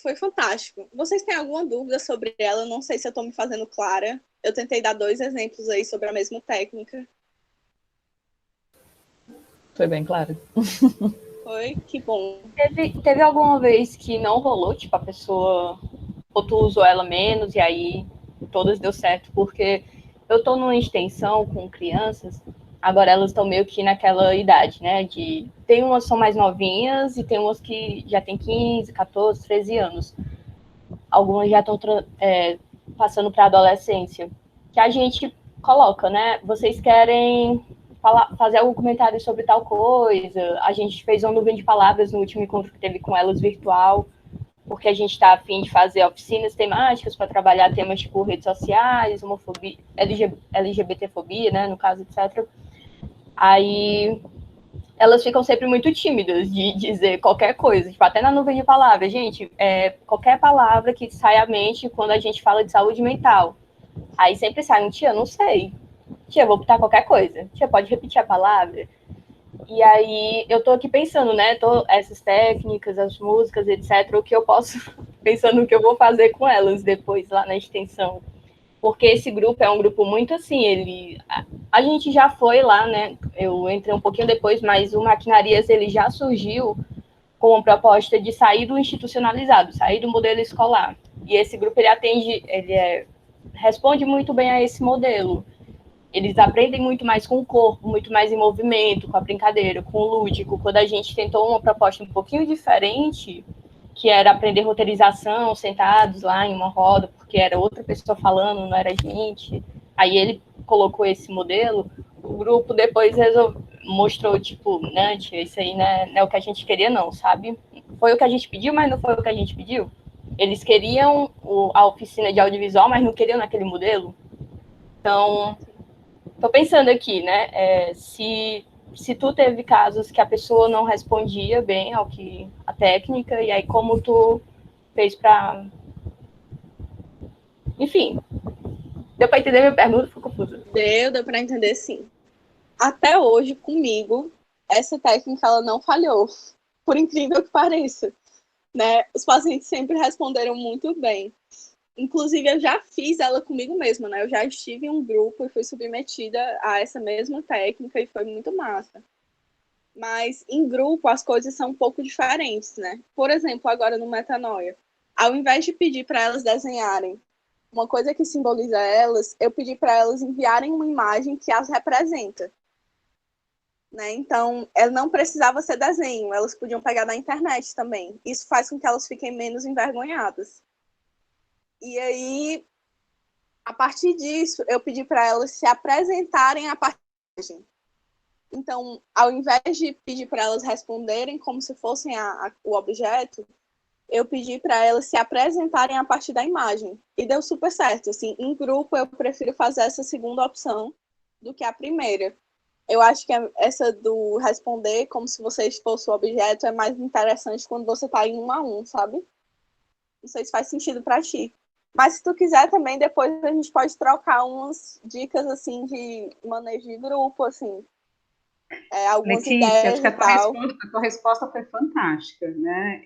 Foi fantástico. Vocês têm alguma dúvida sobre ela? Não sei se eu estou me fazendo clara. Eu tentei dar 2 exemplos aí sobre a mesma técnica. Foi bem claro. Foi? Que bom. Teve alguma vez que não rolou, tipo, a pessoa, ou tu usou ela menos e aí todas deu certo? Porque eu tô numa extensão com crianças, agora elas estão meio que naquela idade, né? Tem umas que são mais novinhas e tem umas que já tem 15, 14, 13 anos. Algumas já estão passando para a adolescência. Que a gente coloca, né? Vocês querem fazer algum comentário sobre tal coisa? A gente fez uma nuvem de palavras no último encontro que teve com elas virtual, porque a gente está a fim de fazer oficinas temáticas para trabalhar temas tipo redes sociais, homofobia, LGBTfobia, né, no caso, etc. Aí elas ficam sempre muito tímidas de dizer qualquer coisa, tipo, até na nuvem de palavras, gente, qualquer palavra que sai à mente quando a gente fala de saúde mental. Aí sempre sai um tia, não sei. Tia, vou botar qualquer coisa. Tia, pode repetir a palavra? E aí eu tô aqui pensando, né, essas técnicas, as músicas, etc, o que eu posso, pensando no que eu vou fazer com elas depois lá na extensão. Porque esse grupo é um grupo muito assim, a gente já foi lá, né, eu entrei um pouquinho depois, mas o Maquinarias, ele já surgiu com a proposta de sair do institucionalizado, sair do modelo escolar. E esse grupo, responde muito bem a esse modelo. Eles aprendem muito mais com o corpo, muito mais em movimento, com a brincadeira, com o lúdico. Quando a gente tentou uma proposta um pouquinho diferente, que era aprender roteirização, sentados lá em uma roda, porque era outra pessoa falando, não era a gente. Aí ele colocou esse modelo, o grupo depois mostrou, tipo, né, isso aí não é o que a gente queria não, sabe? Foi o que a gente pediu, mas não foi o que a gente pediu. Eles queriam a oficina de audiovisual, mas não queriam naquele modelo. Então, tô pensando aqui, né, se tu teve casos que a pessoa não respondia bem a técnica, e aí como tu fez para... Enfim, deu para entender minha pergunta? Ficou confusa. Deu para entender, sim. Até hoje, comigo, essa técnica ela não falhou, por incrível que pareça, né? Os pacientes sempre responderam muito bem. Inclusive, eu já fiz ela comigo mesma, né? Eu já estive em um grupo e fui submetida a essa mesma técnica e foi muito massa. Mas em grupo as coisas são um pouco diferentes, né? Por exemplo, agora no Metanoia, ao invés de pedir para elas desenharem uma coisa que simboliza elas, eu pedi para elas enviarem uma imagem que as representa. Né? Então, ela não precisava ser desenho, elas podiam pegar na internet também. Isso faz com que elas fiquem menos envergonhadas. E aí, a partir disso, eu pedi para elas se apresentarem a partir da imagem. Então, ao invés de pedir para elas responderem como se fossem o objeto, eu pedi para elas se apresentarem a partir da imagem. E deu super certo. Assim, em grupo, eu prefiro fazer essa segunda opção do que a primeira. Eu acho que essa do responder como se você fosse o objeto é mais interessante quando você está em 1 a 1, sabe? Não sei se faz sentido para ti. Mas se tu quiser também, depois a gente pode trocar umas dicas, assim, de manejo de grupo, assim. Algumas Letícia, ideias acho que e tal. a tua resposta foi fantástica, né,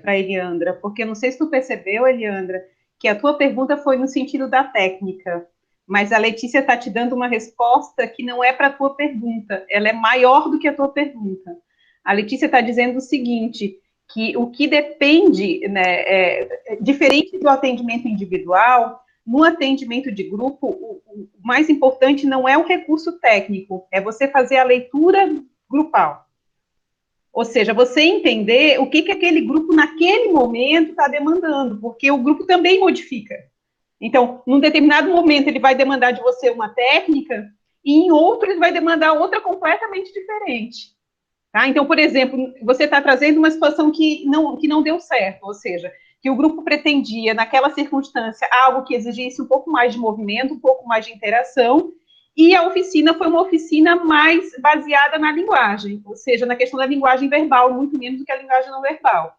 para Eliandra, porque não sei se tu percebeu, Eliandra, que a tua pergunta foi no sentido da técnica, mas a Letícia está te dando uma resposta que não é para a tua pergunta, ela é maior do que a tua pergunta. A Letícia está dizendo o seguinte, que o que depende, né, diferente do atendimento individual, no atendimento de grupo, o mais importante não é o recurso técnico, é você fazer a leitura grupal. Ou seja, você entender o que aquele grupo, naquele momento, está demandando, porque o grupo também modifica. Então, num determinado momento, ele vai demandar de você uma técnica, e em outro, ele vai demandar outra completamente diferente. Tá? Então, por exemplo, você está trazendo uma situação que não deu certo, ou seja, que o grupo pretendia, naquela circunstância, algo que exigisse um pouco mais de movimento, um pouco mais de interação, e a oficina foi uma oficina mais baseada na linguagem, ou seja, na questão da linguagem verbal, muito menos do que a linguagem não verbal.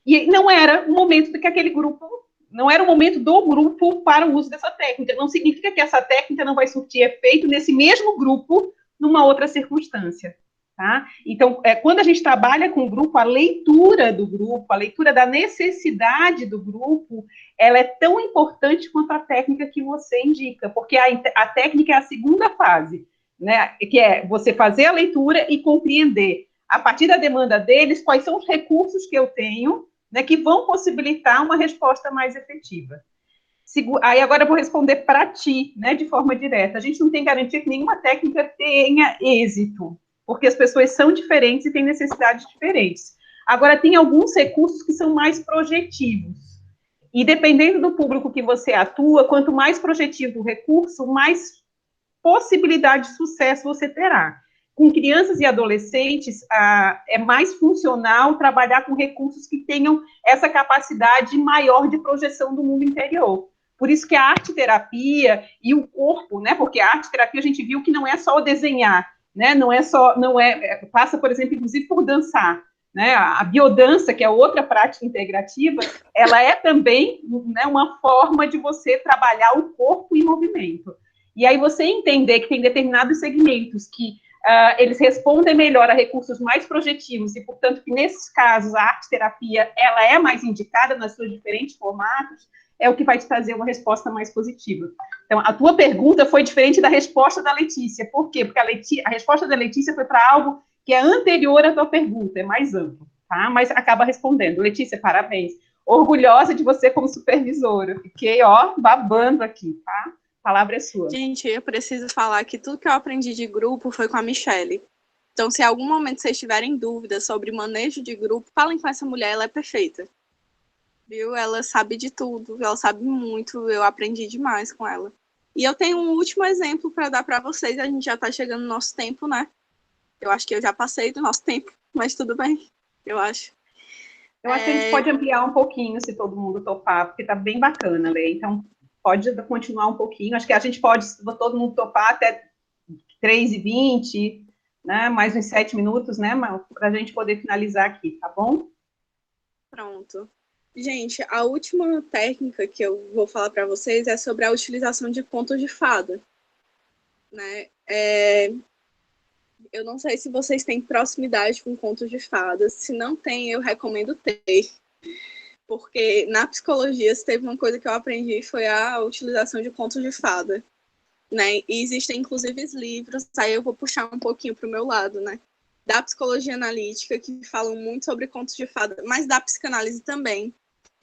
E não era o momento que aquele grupo, não era o momento do grupo para o uso dessa técnica. Não significa que essa técnica não vai surtir efeito nesse mesmo grupo, numa outra circunstância. Tá? Então, quando a gente trabalha com o grupo, a leitura do grupo, a leitura da necessidade do grupo, ela é tão importante quanto a técnica que você indica, porque a técnica é a segunda fase, né? Que é você fazer a leitura e compreender, a partir da demanda deles, quais são os recursos que eu tenho, né, que vão possibilitar uma resposta mais efetiva. Aí agora eu vou responder para ti, né, de forma direta. A gente não tem garantia que nenhuma técnica tenha êxito, porque as pessoas são diferentes e têm necessidades diferentes. Agora, tem alguns recursos que são mais projetivos. E dependendo do público que você atua, quanto mais projetivo o recurso, mais possibilidade de sucesso você terá. Com crianças e adolescentes, é mais funcional trabalhar com recursos que tenham essa capacidade maior de projeção do mundo interior. Por isso que a arte-terapia e o corpo, né? Porque a arte-terapia a gente viu que não é só o desenhar, né? Passa, por exemplo, inclusive por dançar, né? A biodança, que é outra prática integrativa, ela é também, né, uma forma de você trabalhar o corpo em movimento. E aí você entender que tem determinados segmentos que eles respondem melhor a recursos mais projetivos e, portanto, que nesses casos a arte-terapia ela é mais indicada nas suas diferentes formatos, é o que vai te trazer uma resposta mais positiva. Então, a tua pergunta foi diferente da resposta da Letícia. Por quê? Porque a resposta da Letícia foi para algo que é anterior à tua pergunta, é mais amplo, tá? Mas acaba respondendo. Letícia, parabéns. orgulhosa de você como supervisora. Fiquei, ó, babando aqui, tá? A palavra é sua. Gente, eu preciso falar que tudo que eu aprendi de grupo foi com a Michelle. Então, se em algum momento vocês tiverem dúvidas sobre manejo de grupo, falem com essa mulher, ela é perfeita. Viu? Ela sabe de tudo, ela sabe muito, eu aprendi demais com ela. E eu tenho um último exemplo para dar para vocês, a gente já está chegando no nosso tempo, né? Eu acho que eu já passei do nosso tempo, mas tudo bem, eu acho. Eu acho que a gente pode ampliar um pouquinho, se todo mundo topar, porque tá bem bacana, Lê. Então, pode continuar um pouquinho. Acho que a gente pode, se todo mundo topar, até 3h20, né? Mais uns 7 minutos, né? Para a gente poder finalizar aqui, tá bom? Pronto. Gente, a última técnica que eu vou falar para vocês é sobre a utilização de contos de fada, né? Eu não sei se vocês têm proximidade com contos de fadas. Se não tem, eu recomendo ter. Porque na psicologia, se teve uma coisa que eu aprendi, foi a utilização de contos de fada, né? E existem, inclusive, livros, aí eu vou puxar um pouquinho para o meu lado, né? Da psicologia analítica, que falam muito sobre contos de fada, mas da psicanálise também,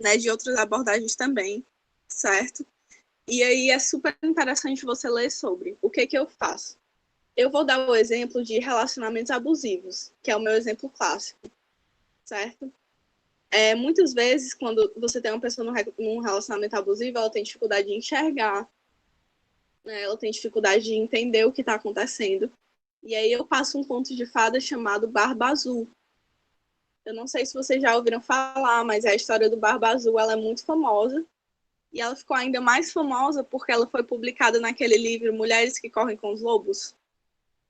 né? De outras abordagens também, certo? E aí é super interessante você ler sobre. O que eu faço? Eu vou dar o exemplo de relacionamentos abusivos, que é o meu exemplo clássico, certo? Muitas vezes, quando você tem uma pessoa num relacionamento abusivo, ela tem dificuldade de enxergar, né? Ela tem dificuldade de entender o que está acontecendo. E aí eu passo um conto de fada chamado Barba Azul. Eu não sei se vocês já ouviram falar, mas a história do Barba Azul, ela é muito famosa. E ela ficou ainda mais famosa porque ela foi publicada naquele livro Mulheres que Correm com os Lobos,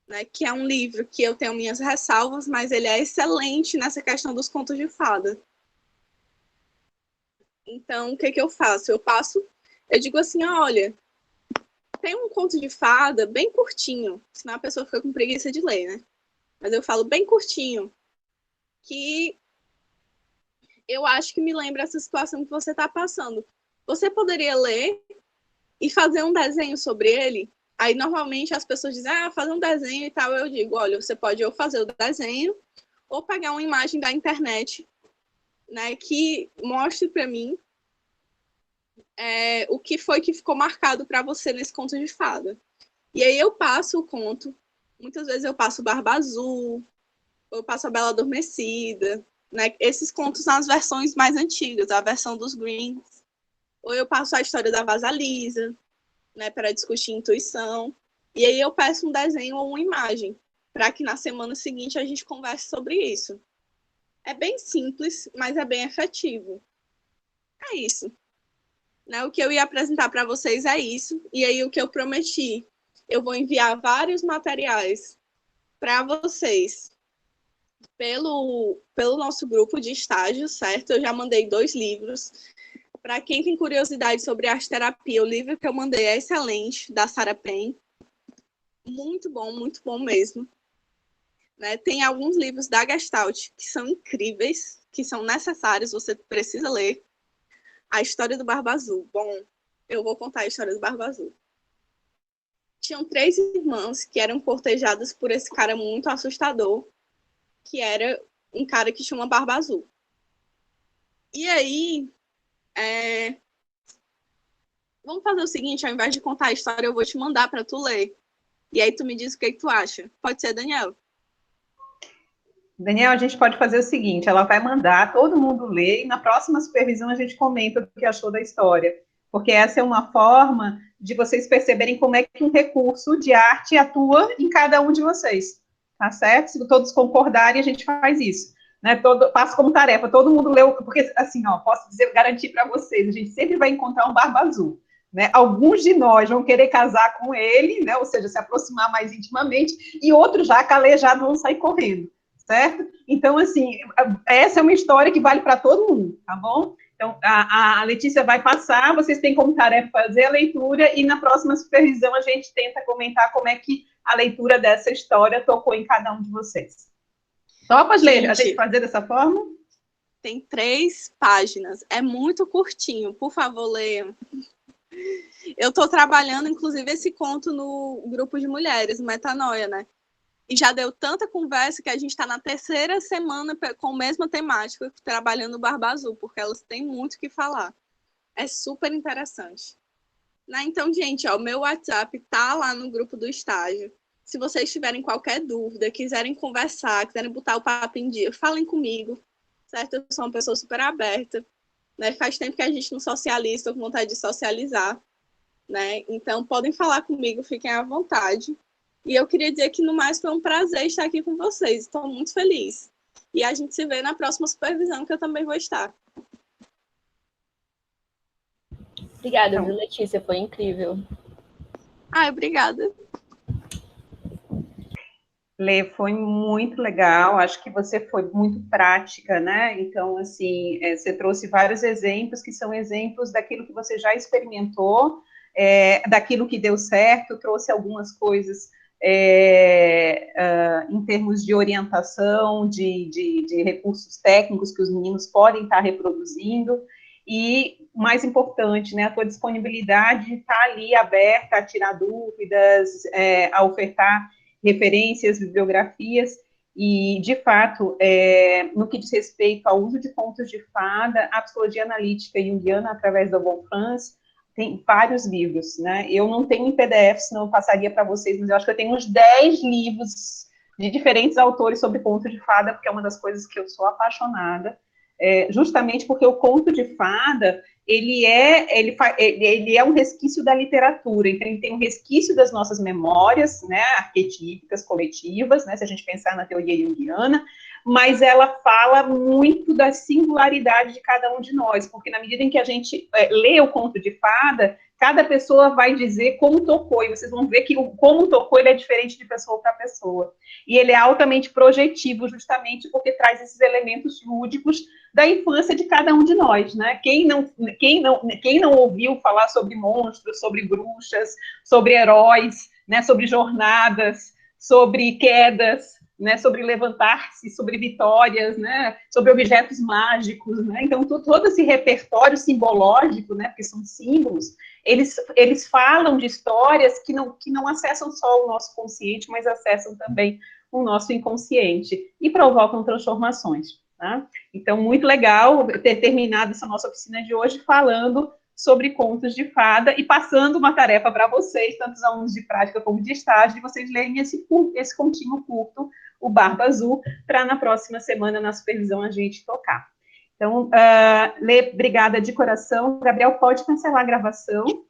né, que é um livro que eu tenho minhas ressalvas, mas ele é excelente nessa questão dos contos de fada. Então, o que eu faço? Eu digo assim, olha, tem um conto de fada bem curtinho, senão a pessoa fica com preguiça de ler, né? Mas eu falo bem curtinho, que eu acho que me lembra essa situação que você está passando. Você poderia ler e fazer um desenho sobre ele? Aí, normalmente, as pessoas dizem, fazer um desenho e tal. Eu digo, olha, você pode ou fazer o desenho ou pegar uma imagem da internet, né, que mostre para mim o que foi que ficou marcado para você nesse conto de fada. E aí eu passo o conto. Muitas vezes eu passo Barba Azul, ou eu passo a Bela Adormecida, né, esses contos nas versões mais antigas, a versão dos Greens. Ou eu passo a história da Vasalisa, né, para discutir intuição. E aí eu peço um desenho ou uma imagem, para que na semana seguinte a gente converse sobre isso. É bem simples, mas é bem efetivo. É isso. Né? O que eu ia apresentar para vocês é isso. E aí o que eu prometi, eu vou enviar vários materiais para vocês pelo nosso grupo de estágio, certo? Eu já mandei 2 livros. Para quem tem curiosidade sobre arte terapia, o livro que eu mandei é excelente, da Sarah Penn. Muito bom mesmo. Né? Tem alguns livros da Gestalt que são incríveis, que são necessários, você precisa ler. A história do Barba Azul. Bom, eu vou contar a história do Barba Azul. Tinham 3 irmãs que eram cortejadas por esse cara muito assustador, que era um cara que chama Barba Azul. E aí, vamos fazer o seguinte, ao invés de contar a história, eu vou te mandar para tu ler. E aí tu me diz o que tu acha. Pode ser, Daniel? Daniel, a gente pode fazer o seguinte, ela vai mandar, todo mundo lê, e na próxima supervisão a gente comenta o que achou da história. Porque essa é uma forma de vocês perceberem como é que um recurso de arte atua em cada um de vocês. Tá certo? Se todos concordarem, a gente faz isso. Né? Passo como tarefa, todo mundo leu, porque assim, posso dizer, garantir para vocês, a gente sempre vai encontrar um Barba Azul. Né? Alguns de nós vão querer casar com ele, né? Ou seja, se aproximar mais intimamente, e outros já calejados vão sair correndo. Certo? Então, assim, essa é uma história que vale para todo mundo, tá bom? Então, a Letícia vai passar, vocês têm como tarefa fazer a leitura, e na próxima supervisão a gente tenta comentar como é que a leitura dessa história tocou em cada um de vocês. Topas, ler? A gente fazer dessa forma? Tem 3 páginas, é muito curtinho, por favor, leiam. Eu estou trabalhando, inclusive, esse conto no grupo de mulheres, Metanoia, né? E já deu tanta conversa que a gente está na 3ª semana com a mesma temática, trabalhando o Barba Azul, porque elas têm muito o que falar. É super interessante. Né? Então, gente, o meu WhatsApp tá lá no grupo do estágio. Se vocês tiverem qualquer dúvida, quiserem conversar, quiserem botar o papo em dia, falem comigo, certo? Eu sou uma pessoa super aberta. Né? Faz tempo que a gente não socializa, estou com vontade de socializar. Né? Então, podem falar comigo, fiquem à vontade. E eu queria dizer que, no mais, foi um prazer estar aqui com vocês. Estou muito feliz. E a gente se vê na próxima supervisão, que eu também vou estar. Obrigada, viu, Letícia? Foi incrível. Ai, obrigada. Lê, foi muito legal, acho que você foi muito prática, né? Então, assim, você trouxe vários exemplos que são exemplos daquilo que você já experimentou, daquilo que deu certo, trouxe algumas coisas em termos de orientação, de recursos técnicos que os meninos podem estar reproduzindo, e, mais importante, né, a tua disponibilidade de estar ali aberta a tirar dúvidas, a ofertar referências, bibliografias, e, de fato, no que diz respeito ao uso de contos de fada, a psicologia analítica junguiana, através da Wolframs, tem vários livros, né? Eu não tenho em PDF, senão eu passaria para vocês, mas eu acho que eu tenho uns 10 livros de diferentes autores sobre conto de fada, porque é uma das coisas que eu sou apaixonada, justamente porque o conto de fada, ele é um resquício da literatura, então ele tem um resquício das nossas memórias, né, arquetípicas, coletivas, né, se a gente pensar na teoria junguiana, mas ela fala muito da singularidade de cada um de nós, porque na medida em que a gente lê o conto de fada, cada pessoa vai dizer como tocou, e vocês vão ver que o como tocou ele é diferente de pessoa para pessoa. E ele é altamente projetivo, justamente porque traz esses elementos lúdicos da infância de cada um de nós, né? Quem não ouviu falar sobre monstros, sobre bruxas, sobre heróis, né? Sobre jornadas, sobre quedas, né? Sobre levantar-se, sobre vitórias, né? Sobre objetos mágicos, né? Então, todo esse repertório simbológico, né? Porque são símbolos, eles falam de histórias que não acessam só o nosso consciente, mas acessam também o nosso inconsciente e provocam transformações. Tá? Então, muito legal ter terminado essa nossa oficina de hoje falando sobre contos de fada e passando uma tarefa para vocês, tanto os alunos de prática como de estágio, de vocês lerem esse continho curto, o Barba Azul, para na próxima semana, na supervisão, a gente tocar. Então, Lê, obrigada de coração. Gabriel, pode cancelar a gravação.